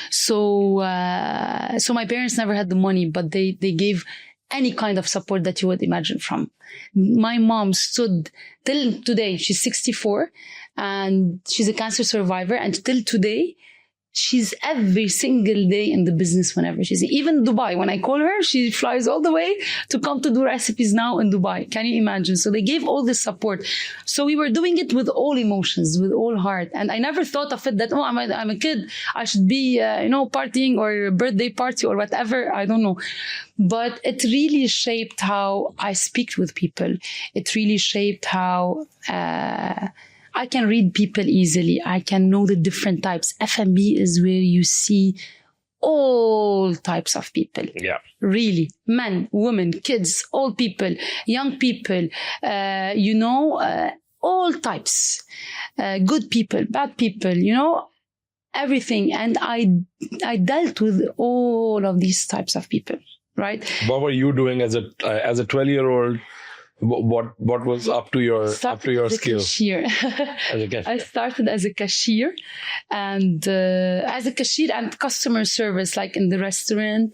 B: So my parents never had the money, but they gave any kind of support that you would imagine from. My mom stood till today. She's 64 and she's a cancer survivor. And till today, she's every single day in the business whenever she's even Dubai. When I call her, she flies all the way to come to do recipes now in Dubai. Can you imagine? So they gave all this support. So we were doing it with all emotions, with all heart. And I never thought of it that, I'm a kid. I should be, partying or birthday party or whatever. I don't know. But it really shaped how I speak with people. It really shaped how, I can read people easily. I can know the different types. F&B is where you see all types of people.
A: Yeah.
B: Really. Men, women, kids, old people, young people, all types. Good people, bad people, everything. And I dealt with all of these types of people, right?
A: What were you doing as a 12-year-old? What was up to your skills?
B: Cashier. I started as a cashier, and customer service, like in the restaurant,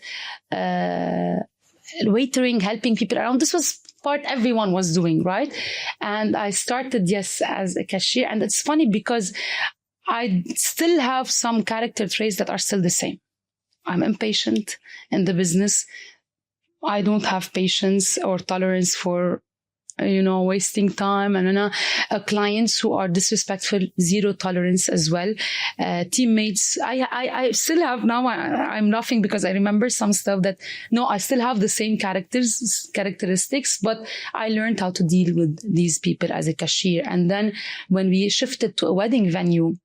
B: waitering, helping people around. This was part everyone was doing, right? And I started, as a cashier. And it's funny because I still have some character traits that are still the same. I'm impatient in the business. I don't have patience or tolerance for wasting time, and clients who are disrespectful, zero tolerance as well. Teammates, I still have now. I'm laughing because I remember some stuff that I still have the same characteristics, but I learned how to deal with these people as a cashier. And then when we shifted to a wedding venue,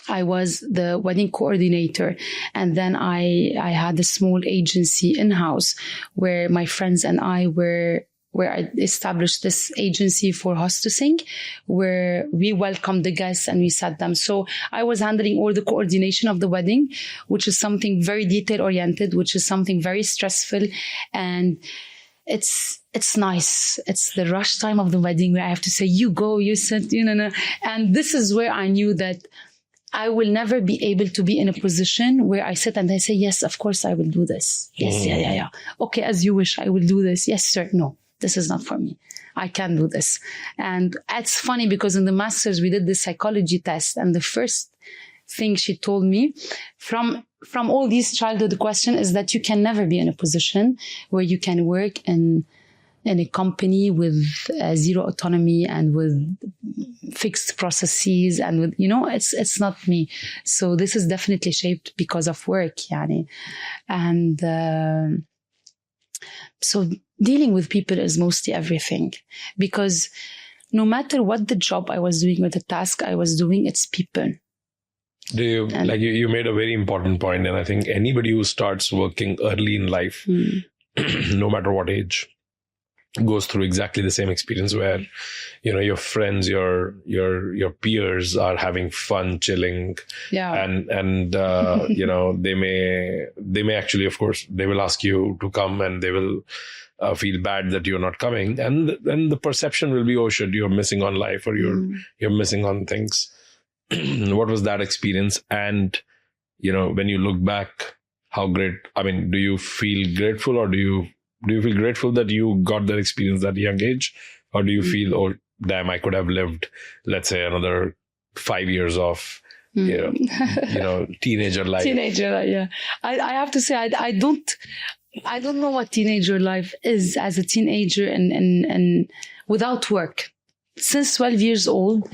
B: I was the wedding coordinator, and then I had a small agency in-house where my friends and I where I established this agency for hostessing, where we welcomed the guests and we sat them. So I was handling all the coordination of the wedding, which is something very detail oriented, which is something very stressful. And it's nice. It's the rush time of the wedding where I have to say, you go, you sit, And this is where I knew that I will never be able to be in a position where I sit and I say, yes, of course I will do this. Yes, yeah. Okay, as you wish, I will do this. Yes, sir. No, this is not for me. I can't do this. And it's funny because in the master's, we did the psychology test. And the first thing she told me from all these childhood questions is that you can never be in a position where you can work in a company with zero autonomy and with fixed processes and with, it's not me. So this is definitely shaped because of work, yani. And so dealing with people is mostly everything, because no matter what the job I was doing or the task I was doing, it's people.
A: Do you, you made a very important point, and I think anybody who starts working early in life, no matter what age, goes through exactly the same experience where, your friends, your peers are having fun, chilling.
B: Yeah.
A: And they may actually, of course, they will ask you to come and they will feel bad that you're not coming. And then the perception will be, oh shit, you're missing on life, or you're missing on things. What was that experience? And, when you look back, how great, do you feel grateful, or do you feel grateful that you got that experience at a young age? Or do you feel, oh, damn, I could have lived, let's say, another 5 years of, teenager life?
B: Teenager life, yeah. I have to say, I don't know what teenager life is as a teenager and without work. Since 12 years old,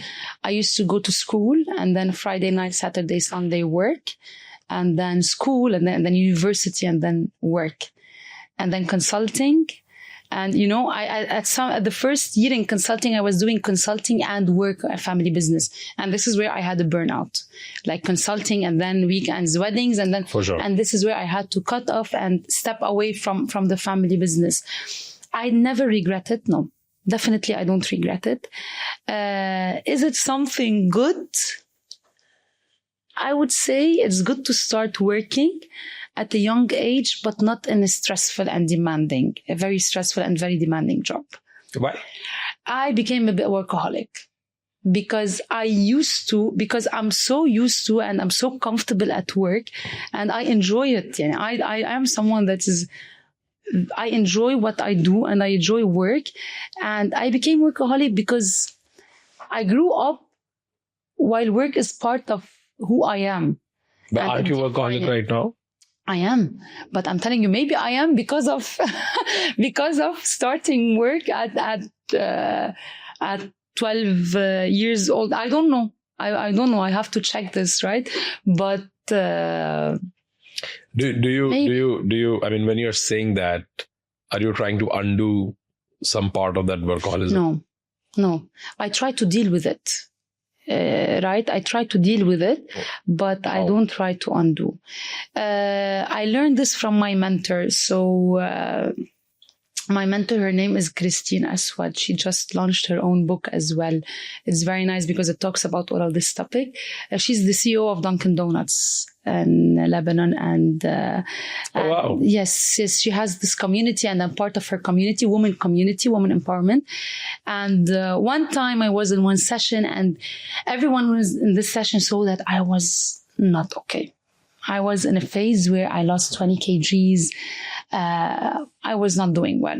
B: I used to go to school, and then Friday night, Saturday, Sunday work, and then school, and then university, and then work. And then consulting. And, at the first year in consulting, I was doing consulting and work, a family business. And this is where I had a burnout, like consulting and then weekends, weddings. And then,
A: for sure.
B: And this is where I had to cut off and step away from the family business. I never regret it. No, definitely I don't regret it. Is it something good? I would say it's good to start working at a young age, but not in a very stressful and very demanding job.
A: Why?
B: I became a bit workaholic because I'm so used to and I'm so comfortable at work, and I enjoy it. I am someone I enjoy what I do and I enjoy work, and I became workaholic because I grew up while work is part of who I am.
A: But aren't you workaholic right now?
B: I am, but I'm telling you, maybe I am because of starting work at 12 years old. I don't know. I don't know. I have to check this, right? But
A: do you? When you're saying that, are you trying to undo some part of that workaholism?
B: No. I try to deal with it. Right? I try to deal with it, but I don't try to undo. I learned this from my mentor. So, my mentor, her name is Christine Aswad. She just launched her own book as well. It's very nice because it talks about all of this topic. She's the CEO of Dunkin' Donuts in Lebanon. And
A: wow.
B: Yes, she has this community, and I'm part of her community, woman empowerment. And one time I was in one session, and everyone who was in this session saw that I was not okay. I was in a phase where I lost 20 kgs. I was not doing well.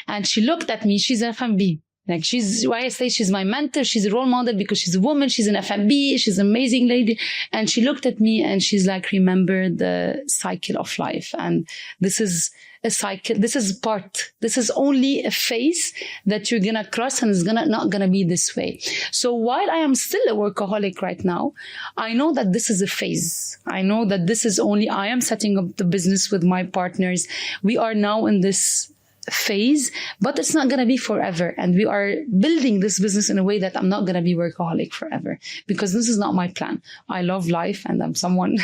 B: And she looked at me. She's an F&B. Like she's why I say she's my mentor. She's a role model because she's a woman. She's an F&B. She's an amazing lady. And she looked at me and she's like, remember the cycle of life. And this is a cycle. This is only a phase that you're going to cross, and it's not going to be this way. So while I am still a workaholic right now, I know that this is a phase. I know that this is only, I am setting up the business with my partners. We are now in this phase, but it's not going to be forever. And we are building this business in a way that I'm not going to be workaholic forever, because this is not my plan. I love life and I'm someone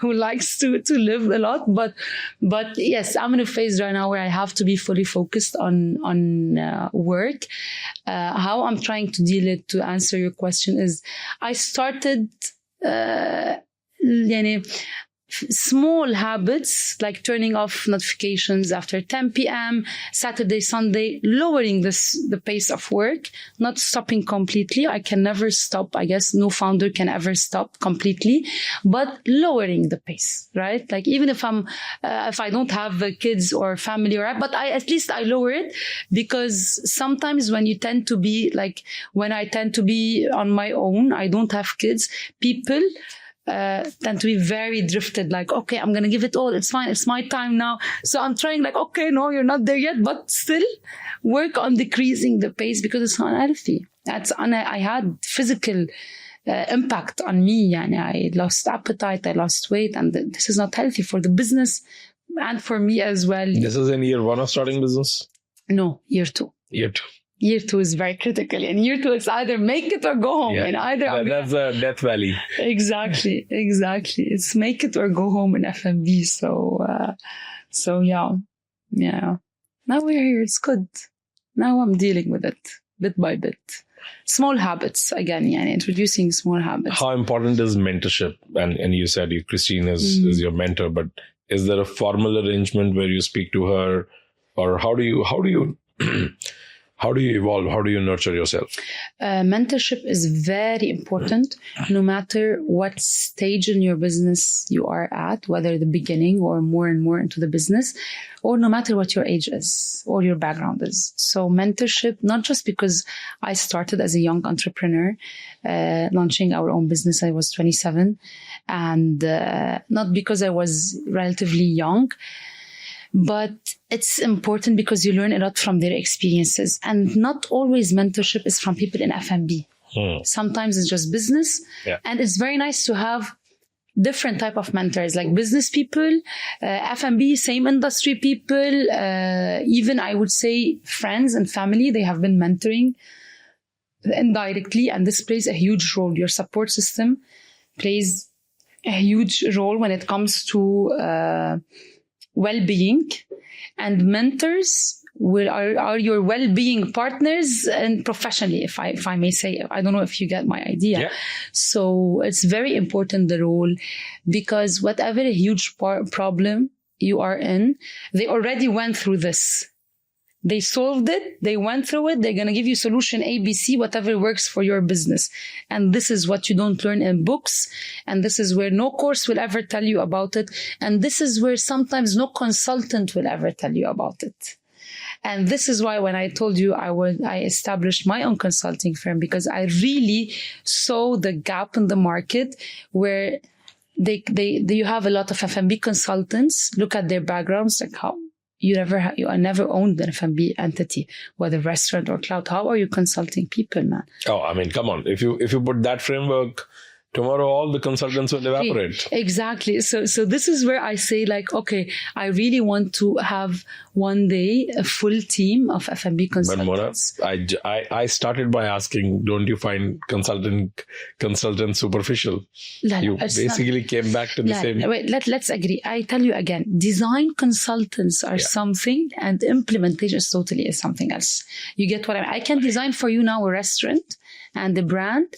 B: who likes to live a lot. But yes, I'm in a phase right now where I have to be fully focused on work. How I'm trying to deal it, to answer your question, is I started, small habits like turning off notifications after 10 p.m., Saturday, Sunday, lowering the pace of work, not stopping completely. I can never stop. I guess no founder can ever stop completely, but lowering the pace, right? Like even if I don't have kids or family, but at least I lower it, because sometimes when you tend to be like, when I tend to be on my own, I don't have kids, people tend to be very drifted, like, okay, I'm going to give it all. It's fine. It's my time now. So I'm trying like, okay, no, you're not there yet, but still work on decreasing the pace, because it's unhealthy. I had physical impact on me. And I lost appetite. I lost weight. And this is not healthy for the business and for me as well.
A: This is in year 1 of starting business?
B: No, year 2. Year 2 is very critical. And year 2, it's either make it or go home.
A: Yeah.
B: And either
A: that's a death valley.
B: Exactly. It's make it or go home in F&B. So yeah. Now we're here. It's good. Now I'm dealing with it bit by bit. Small habits again. Yeah, introducing small habits.
A: How important is mentorship? And you said Christine is your mentor, but is there a formal arrangement where you speak to her, or how do you how do you evolve? How do you nurture yourself?
B: Mentorship is very important, no matter what stage in your business you are at, whether the beginning or more and more into the business, or no matter what your age is or your background is. So mentorship, not just because I started as a young entrepreneur, launching our own business, I was 27, and not because I was relatively young, but it's important because you learn a lot from their experiences. And not always mentorship is from people in F&B. Sometimes it's just business.
A: Yeah.
B: And it's very nice to have different type of mentors, like business people, F&B, same industry people, even I would say friends and family. They have been mentoring indirectly, and this plays a huge role. Your support system plays a huge role when it comes to well-being, and mentors are your well-being partners, and professionally, if I may say. I don't know if you get my idea.
A: Yeah.
B: So it's very important, the role, because whatever a huge problem you are in, they already went through this. They solved it. They went through it. They're going to give you solution A, B, C, whatever works for your business. And this is what you don't learn in books. And this is where no course will ever tell you about it. And this is where sometimes no consultant will ever tell you about it. And this is why when I told you I established my own consulting firm, because I really saw the gap in the market where you have a lot of F&B consultants. Look at their backgrounds, like how you never owned an F&B entity, whether restaurant or cloud. How are you consulting people, man?
A: Oh, I mean, come on. If you put that framework, tomorrow all the consultants will evaporate.
B: Exactly. So this is where I say, like, okay, I really want to have one day a full team of F&B consultants.
A: But Mona, I started by asking, don't you find consultants superficial? You basically came back to the same.
B: Wait, let's agree. I tell you again, design consultants are something, and implementation is totally something else. You get what I can design for you now a restaurant and the brand.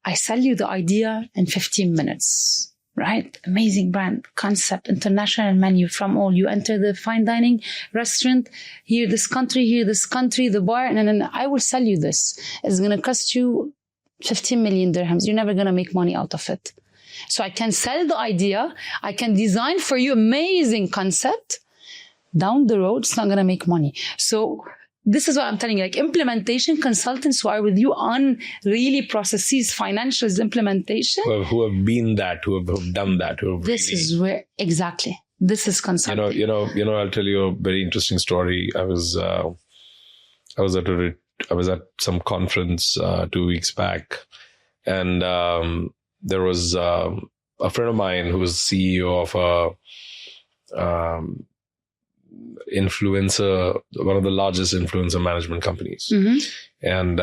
B: I sell you the idea in 15 minutes, right? Amazing brand, concept, international menu from all. You enter the fine dining restaurant, here this country, the bar, and then I will sell you this. It's going to cost you 15 million dirhams. You're never going to make money out of it. So I can sell the idea. I can design for you amazing concept. Down the road, it's not going to make money. So this is what I'm telling you, like implementation consultants who are with you on really processes, financials, implementation.
A: Who have been that, who have done that.
B: This is where, exactly. This is consulting.
A: I'll tell you a very interesting story. I was at some conference 2 weeks back, and there was a friend of mine who was CEO of a influencer, one of the largest influencer management companies. And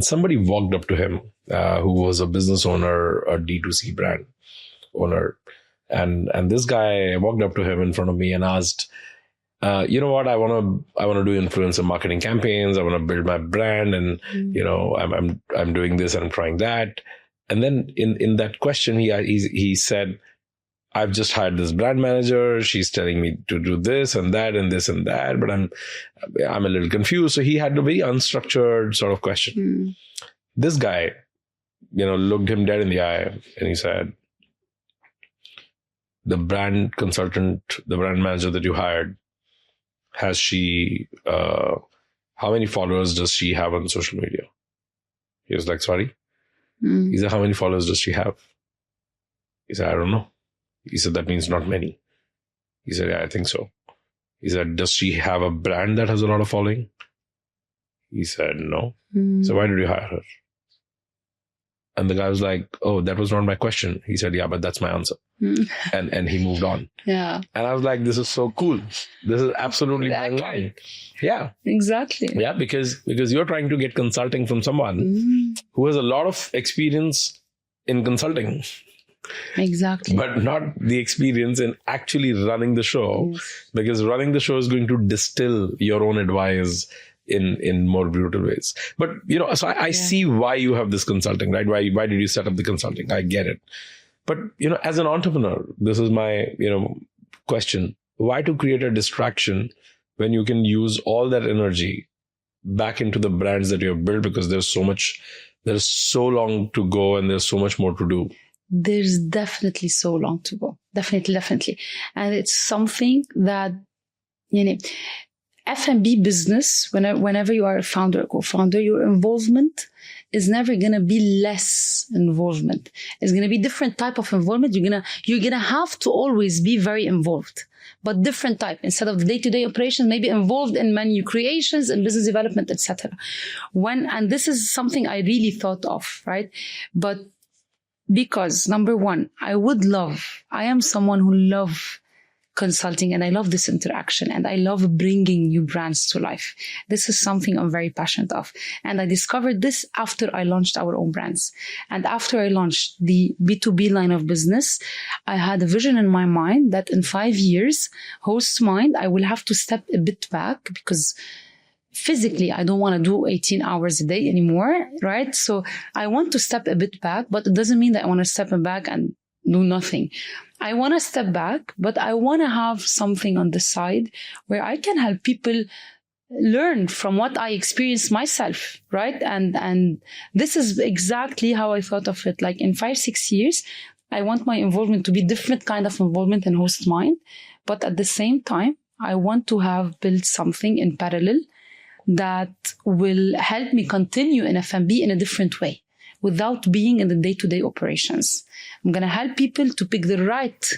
A: somebody walked up to him who was a business owner, a D2C brand owner. And this guy walked up to him in front of me and asked, you know what, I want to do influencer marketing campaigns. I want to build my brand, and I'm doing this and I'm trying that. And then in that question, he said, I've just hired this brand manager. She's telling me to do this and that and this and that, but I'm a little confused. So he had a very unstructured sort of question. This guy, looked him dead in the eye and he said, the brand consultant, the brand manager that you hired, how many followers does she have on social media? He was like, sorry? He said, how many followers does she have? He said, I don't know. He said, that means not many. He said, yeah, I think so. He said, does she have a brand that has a lot of following? He said, no. So why did you hire her? And the guy was like, oh, that was not my question. He said, yeah, but that's my answer. And he moved on.
B: Yeah.
A: And I was like, this is so cool. This is absolutely my line. Yeah.
B: Exactly.
A: Yeah, because you're trying to get consulting from someone who has a lot of experience in consulting.
B: Exactly.
A: But not the experience in actually running the show. Because running the show is going to distill your own advice in more brutal ways. But, so I see why you have this consulting, right? Why did you set up the consulting? I get it. But, as an entrepreneur, this is my, question. Why to create a distraction when you can use all that energy back into the brands that you have built? Because there's so long to go and there's so much more to do.
B: There's definitely so long to go. Definitely. And it's something that, F&B business, whenever you are a founder or co-founder, your involvement is never going to be less involvement. It's going to be different type of involvement. You're going to have to always be very involved, but different type. Instead of the day-to-day operation, maybe involved in menu creations and business development, etc. And this is something I really thought of, right? But because number one, I am someone who loves consulting, and I love this interaction, and I love bringing new brands to life. This is something I'm very passionate of. And I discovered this after I launched our own brands. And after I launched the B2B line of business, I had a vision in my mind that in 5 years, HostMind, I will have to step a bit back because physically, I don't want to do 18 hours a day anymore, right? So I want to step a bit back, but it doesn't mean that I want to step back and do nothing. I want to step back, but I want to have something on the side where I can help people learn from what I experienced myself, right? And this is exactly how I thought of it. Like in 5-6 years, I want my involvement to be different kind of involvement in HostMind, but at the same time, I want to have built something in parallel that will help me continue in F&B in a different way without being in the day-to-day operations. I'm going to help people to pick the right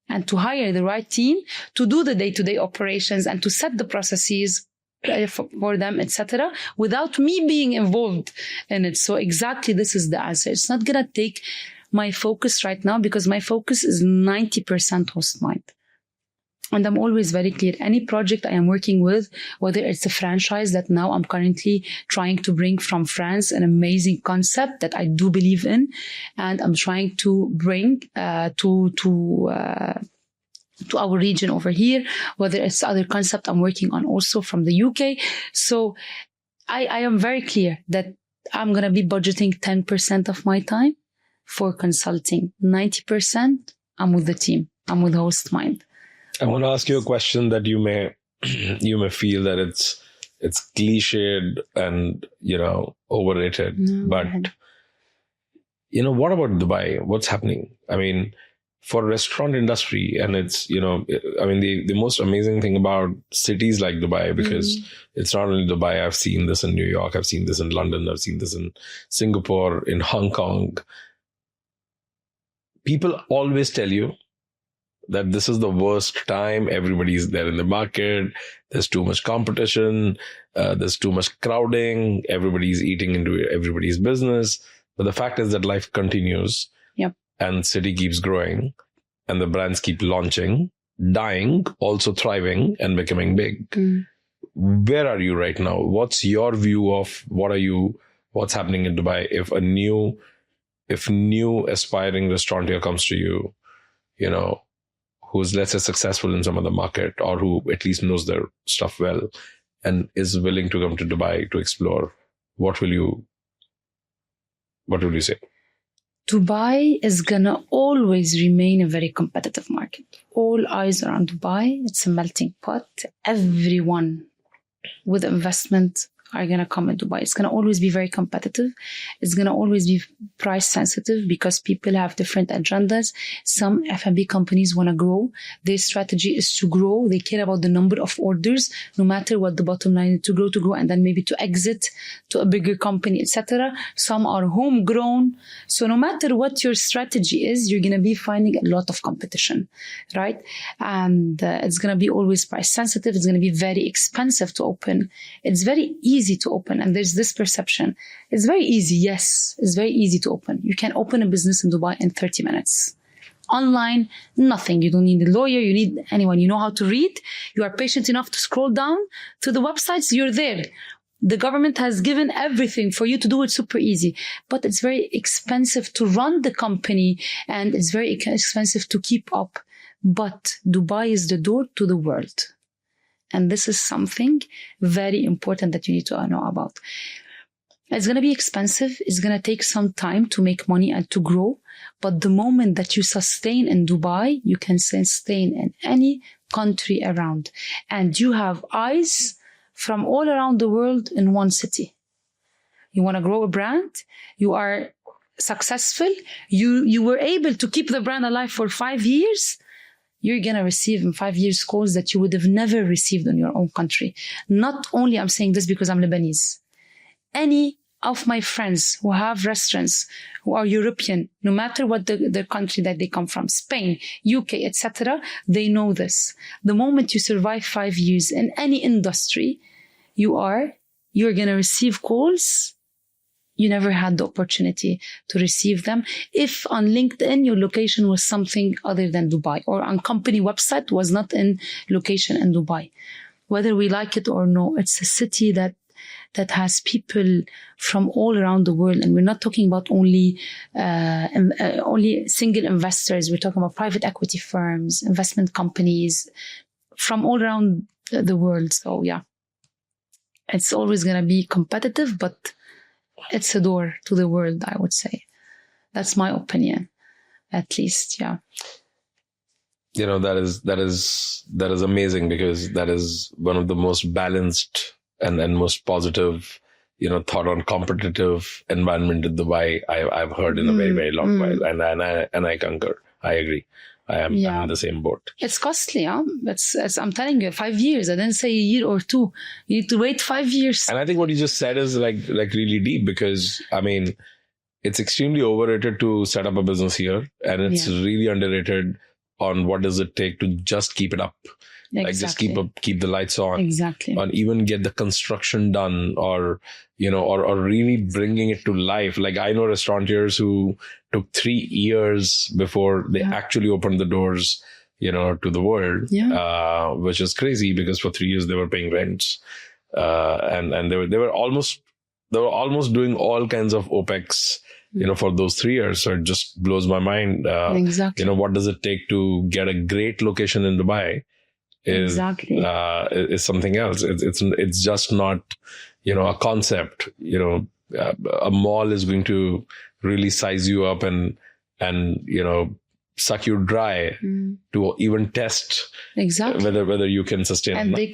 B: and to hire the right team to do the day-to-day operations and to set the processes for them, etc., without me being involved in it. So exactly this is the answer. It's not going to take my focus right now because my focus is 90% HostMind. And I'm always very clear. Any project I am working with, whether it's a franchise that now I'm currently trying to bring from France, an amazing concept that I do believe in, and I'm trying to bring to our region over here, whether it's other concept I'm working on also from the UK. So I am very clear that I'm going to be budgeting 10% of my time for consulting. 90% I'm with the team. I'm with HostMind.
A: I want to ask you a question that you may feel that it's cliched and overrated. But what about Dubai? What's happening? I mean, for restaurant industry, and it's, I mean, the most amazing thing about cities like Dubai, because it's not only Dubai, I've seen this in New York, I've seen this in London, I've seen this in Singapore, in Hong Kong. People always tell you that this is the worst time. Everybody's there in the market. There's too much competition. There's too much crowding. Everybody's eating into everybody's business. But the fact is that life continues.
B: Yep.
A: And city keeps growing, and the brands keep launching, dying, also thriving and becoming big. Where are you right now? What's your view of what's happening in Dubai? If new aspiring restaurateur comes to you, who's, let's say, successful in some other market, or who at least knows their stuff well and is willing to come to Dubai to explore, what will you say?
B: Dubai is gonna always remain a very competitive market. All eyes are on Dubai. It's a melting pot. Everyone with investment are going to come in Dubai. It's going to always be very competitive. It's going to always be price sensitive because people have different agendas. Some F&B companies want to grow. Their strategy is to grow. They care about the number of orders, no matter what the bottom line is, to grow, and then maybe to exit to a bigger company, etc. Some are homegrown. So no matter what your strategy is, you're going to be finding a lot of competition, right? And it's going to be always price sensitive. It's going to be very expensive to open. It's very easy to open, and there's this perception. It's very easy. Yes, it's very easy to open. You can open a business in Dubai in 30 minutes. Online, nothing. You don't need a lawyer. You need anyone. You know how to read. You are patient enough to scroll down to the websites. You're there. The government has given everything for you to do it super easy, but it's very expensive to run the company, and it's very expensive to keep up. But Dubai is the door to the world. And this is something very important that you need to know about. It's going to be expensive. It's going to take some time to make money and to grow. But the moment that you sustain in Dubai, you can sustain in any country around. And you have eyes from all around the world in one city. You want to grow a brand. You are successful. You were able to keep the brand alive for 5 years. You're going to receive in 5 years calls that you would have never received in your own country. Not only I'm saying this because I'm Lebanese. Any of my friends who have restaurants, who are European, no matter what the country that they come from, Spain, UK, etc., they know this. The moment you survive 5 years in any industry, you're going to receive calls. You never had the opportunity to receive them. If on LinkedIn, your location was something other than Dubai, or on company website was not in location in Dubai. Whether we like it or no, it's a city that has people from all around the world. And we're not talking about only single investors. We're talking about private equity firms, investment companies from all around the world. So yeah, it's always going to be competitive, but it's a door to the world, I would say. That's my opinion, at least. Yeah.
A: That is amazing, because that is one of the most balanced and most positive, thought on competitive environment in Dubai I've heard in a very, very long while. And I concur. I agree. I'm in the same boat.
B: It's costly, huh? I'm telling you, 5 years. I didn't say a year or two. You need to wait 5 years.
A: And I think what you just said is like really deep, because I mean, it's extremely overrated to set up a business here, and it's really underrated on what does it take to just keep it up.
B: Exactly.
A: Like just keep the lights on.
B: Exactly.
A: Or even get the construction done, or really bringing it to life. Like I know restaurateurs who took 3 years before they actually opened the doors, to the world, which is crazy, because for 3 years they were paying rents, and they were almost doing all kinds of OPEX, for those 3 years. So it just blows my mind.
B: Exactly.
A: What does it take to get a great location in Dubai? Is something else. It's just not, a concept. A mall is going to really size you up and suck you dry to even test whether you can sustain.
B: And they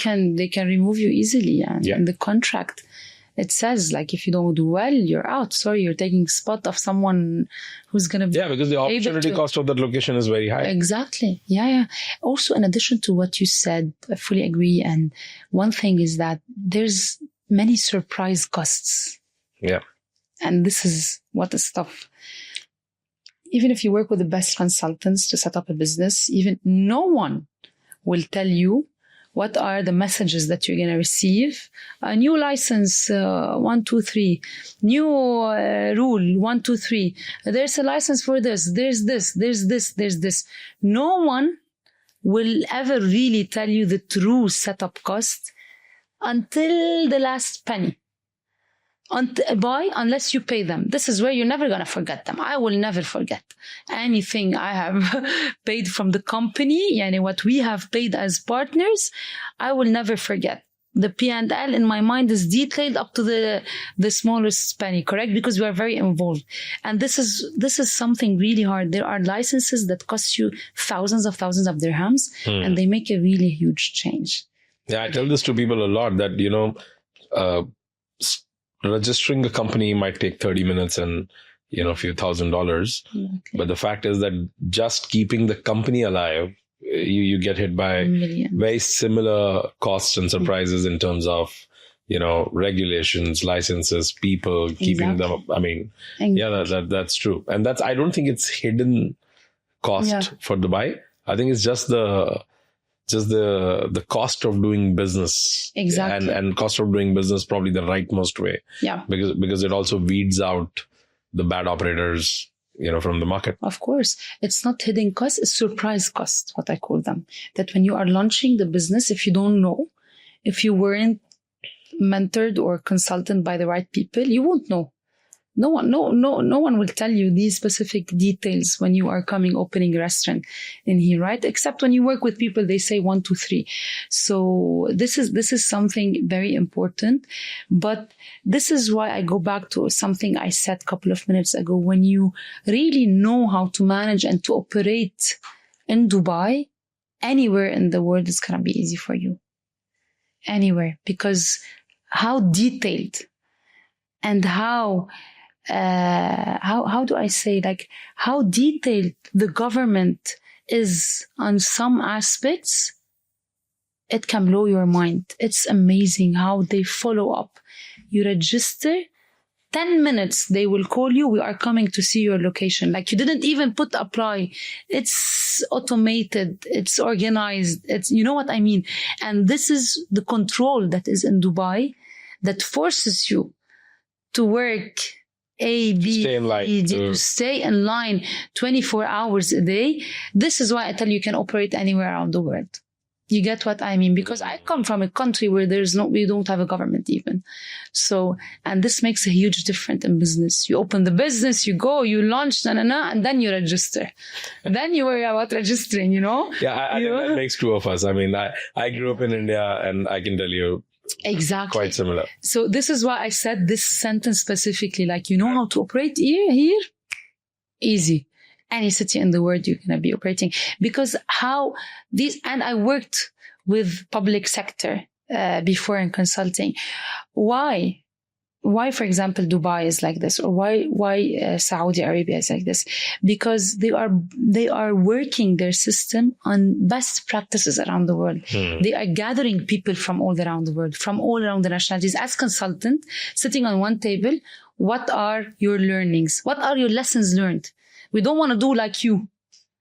B: can remove you easily. And in the contract, it says like, if you don't do well, you're out. Sorry, you're taking spot of someone who's going to be
A: because the opportunity cost of that location is very high.
B: Exactly. Yeah. Also, in addition to what you said, I fully agree. And one thing is that there's many surprise costs.
A: Yeah.
B: And this is what is tough. Even if you work with the best consultants to set up a business, even no one will tell you what are the messages that you're going to receive. A new license, 1, 2, 3. New rule, 1, 2, 3. There's a license for this. There's this. There's this. There's this. No one will ever really tell you the true setup cost until the last penny. Unless you pay them. This is where you're never going to forget them. I will never forget anything I have paid from the company. Yani what we have paid as partners, I will never forget. The P&L in my mind is detailed up to the smallest penny, correct? Because we are very involved. And this is something really hard. There are licenses that cost you thousands of dirhams, and they make a really huge change.
A: Yeah, I tell this to people a lot that, registering a company might take 30 minutes and, a few $1,000.
B: Okay.
A: But the fact is that just keeping the company alive, you get hit by very similar costs and surprises in terms of, regulations, licenses, people, keeping them up. I mean, that's true. And I don't think it's hidden cost for Dubai. I think it's just the cost of doing business.
B: Exactly.
A: And cost of doing business probably the rightmost way.
B: Yeah.
A: Because it also weeds out the bad operators, from the market.
B: Of course. It's not hidden cost, it's surprise cost, what I call them. That when you are launching the business, if you don't know, if you weren't mentored or consulted by the right people, you won't know. No one will tell you these specific details when you are opening a restaurant in here, right? Except when you work with people, they say 1, 2, 3. So this is something very important. But this is why I go back to something I said a couple of minutes ago. When you really know how to manage and to operate in Dubai, anywhere in the world is going to be easy for you. Anywhere. Because how detailed and how do I say, like, how detailed the government is on some aspects, it can blow your mind. It's amazing how they follow up. You register, 10 minutes, they will call you, we are coming to see your location. Like, you didn't even put apply. It's automated, it's organized, you know what I mean? And this is the control that is in Dubai that forces you to work stay in line. Stay in line 24 hours a day. This is why I tell you can operate anywhere around the world. You get what I mean? Because I come from a country where we don't have a government even. So, and this makes a huge difference in business. You open the business, you go, you launch, and then you register. Then you worry about registering,
A: Yeah, I think that makes two of us. I mean, I grew up in India, and I can tell you,
B: exactly.
A: Quite similar.
B: So this is why I said this sentence specifically, like, how to operate here? Easy. Any city in the world you're going to be operating. Because and I worked with public sector before in consulting. Why, for example, Dubai is like this, or why Saudi Arabia is like this? Because they are working their system on best practices around the world. They are gathering people from all around the world, from all around the nationalities as consultant, sitting on one table. What are your learnings? What are your lessons learned? We don't want to do like you.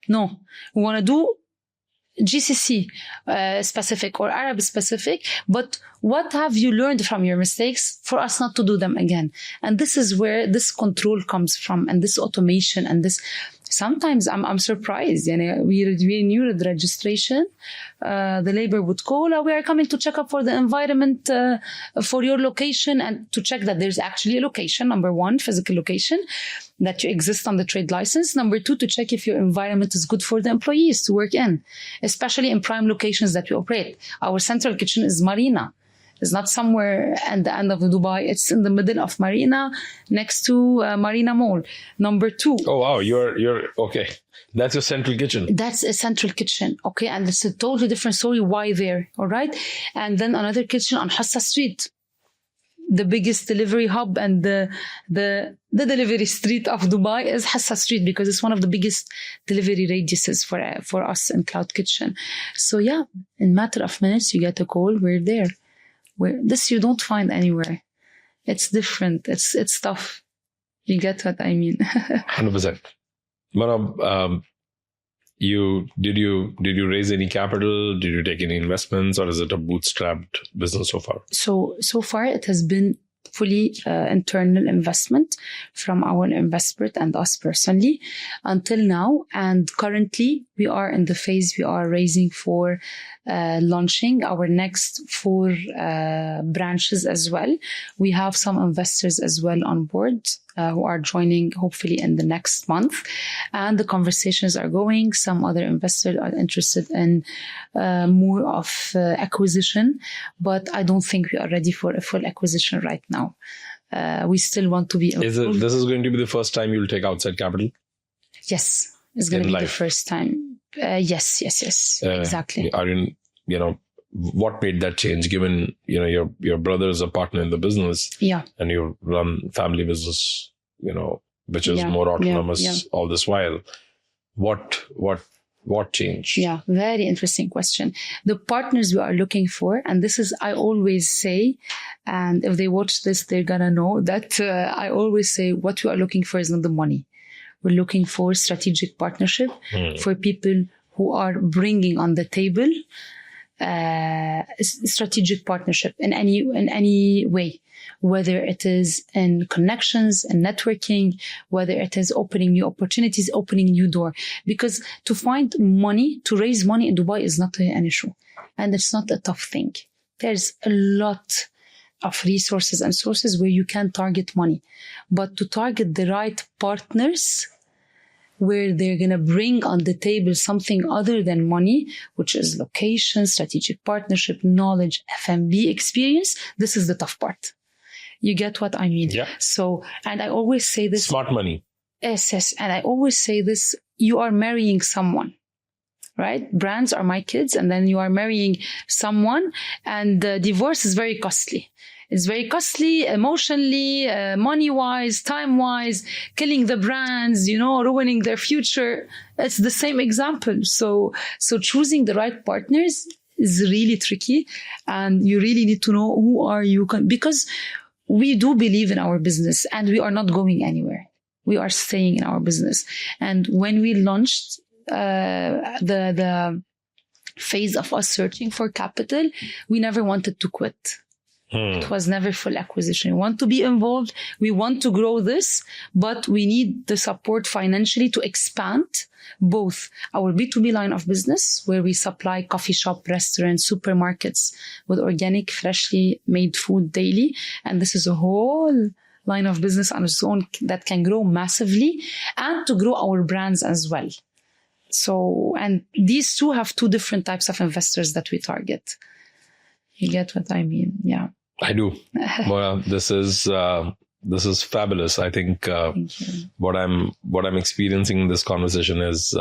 B: No, we want to do GCC specific or Arab specific, but what have you learned from your mistakes for us not to do them again? And this is where this control comes from, and this automation, and this. Sometimes I'm surprised. We renewed the registration. The labor would call, we are coming to check up for the environment for your location, and to check that there's actually a location. Number one, physical location, that you exist on the trade license. Number two, to check if your environment is good for the employees to work in, especially in prime locations that we operate. Our central kitchen is Marina. It's not somewhere at the end of Dubai. It's in the middle of Marina, next to Marina Mall. Number two.
A: Oh, wow. You're okay. That's your central kitchen.
B: That's a central kitchen. Okay. And it's a totally different story. Why there? All right. And then another kitchen on Hassa Street. the biggest delivery hub and the delivery street of Dubai is Hassa Street, because it's one of the biggest delivery radiuses for us in Cloud Kitchen. So yeah, in matter of minutes, you get a call, we're there. This you don't find anywhere. It's different. It's tough. You get what I mean?
A: 100%. Manab, did you raise any capital? Did you take any investments, or is it a bootstrapped business so far?
B: So far it has been fully internal investment from our investor and us personally until now. And currently we are in the phase we are raising for launching our next 4 branches as well. We have some investors as well on board who are joining hopefully in the next month. And the conversations are going. Some other investors are interested in more of acquisition, but I don't think we are ready for a full acquisition right now. We still want to be involved.
A: This is going to be the first time you'll take outside capital?
B: Yes, it's going to be the first time. Yes, exactly.
A: What made that change, given your brother is a partner in the business, and you run family business, which is more autonomous all this while? What changed?
B: Yeah, very interesting question. The partners we are looking for, and this is, I always say, and if they watch this, they're gonna know that I always say what we are looking for is not the money. We're looking for strategic partnership for people who are bringing on the table strategic partnership in any way, whether it is in connections and networking, whether it is opening new opportunities, opening new door. Because to find money, to raise money in Dubai is not an issue, and it's not a tough thing. There's a lot of resources and sources where you can target money, but to target the right partners where they're going to bring on the table something other than money, which is location, strategic partnership, knowledge, F&B experience. This is the tough part. You get what I mean?
A: Yeah.
B: So, and I always say this.
A: Smart money.
B: Yes. And I always say this, you are marrying someone, right? Brands are my kids, and then you are marrying someone, and divorce is very costly. It's very costly, emotionally, money-wise, time-wise, killing the brands, ruining their future. It's the same example. So choosing the right partners is really tricky, and you really need to know who are you, because we do believe in our business and we are not going anywhere. We are staying in our business. And when we launched the phase of us searching for capital, we never wanted to quit. It was never full acquisition. We want to be involved. We want to grow this, but we need the support financially to expand both our B2B line of business, where we supply coffee shop, restaurants, supermarkets with organic, freshly made food daily. And this is a whole line of business on its own that can grow massively, and to grow our brands as well. So, and these two have 2 different types of investors that we target. You get what I mean? Yeah.
A: I do. Well, this is fabulous. I think what I'm experiencing in this conversation is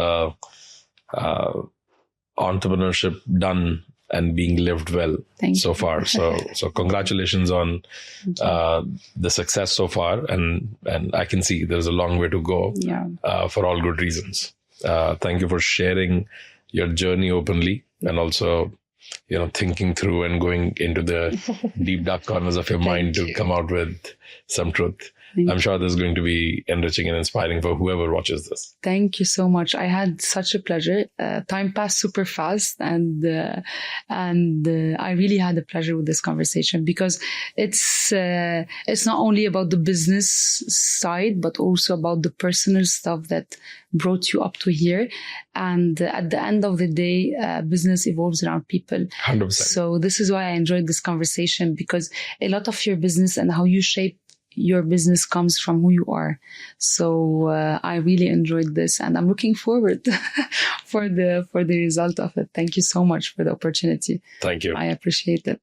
A: entrepreneurship done and being lived well so far. So congratulations on the success so far, and I can see there's a long way to go. For all good reasons. Thank you for sharing your journey openly, and also thinking through and going into the deep dark corners of your mind to come out with some truth. I'm sure this is going to be enriching and inspiring for whoever watches this.
B: Thank you so much. I had such a pleasure. Time passed super fast, and I really had a pleasure with this conversation, because it's not only about the business side, but also about the personal stuff that brought you up to here. And at the end of the day, business evolves around people.
A: 100%.
B: So this is why I enjoyed this conversation, because a lot of your business and how you shape your business comes from who you are. So I really enjoyed this, and I'm looking forward for the result of it. Thank you so much for the opportunity.
A: Thank you.
B: I appreciate it.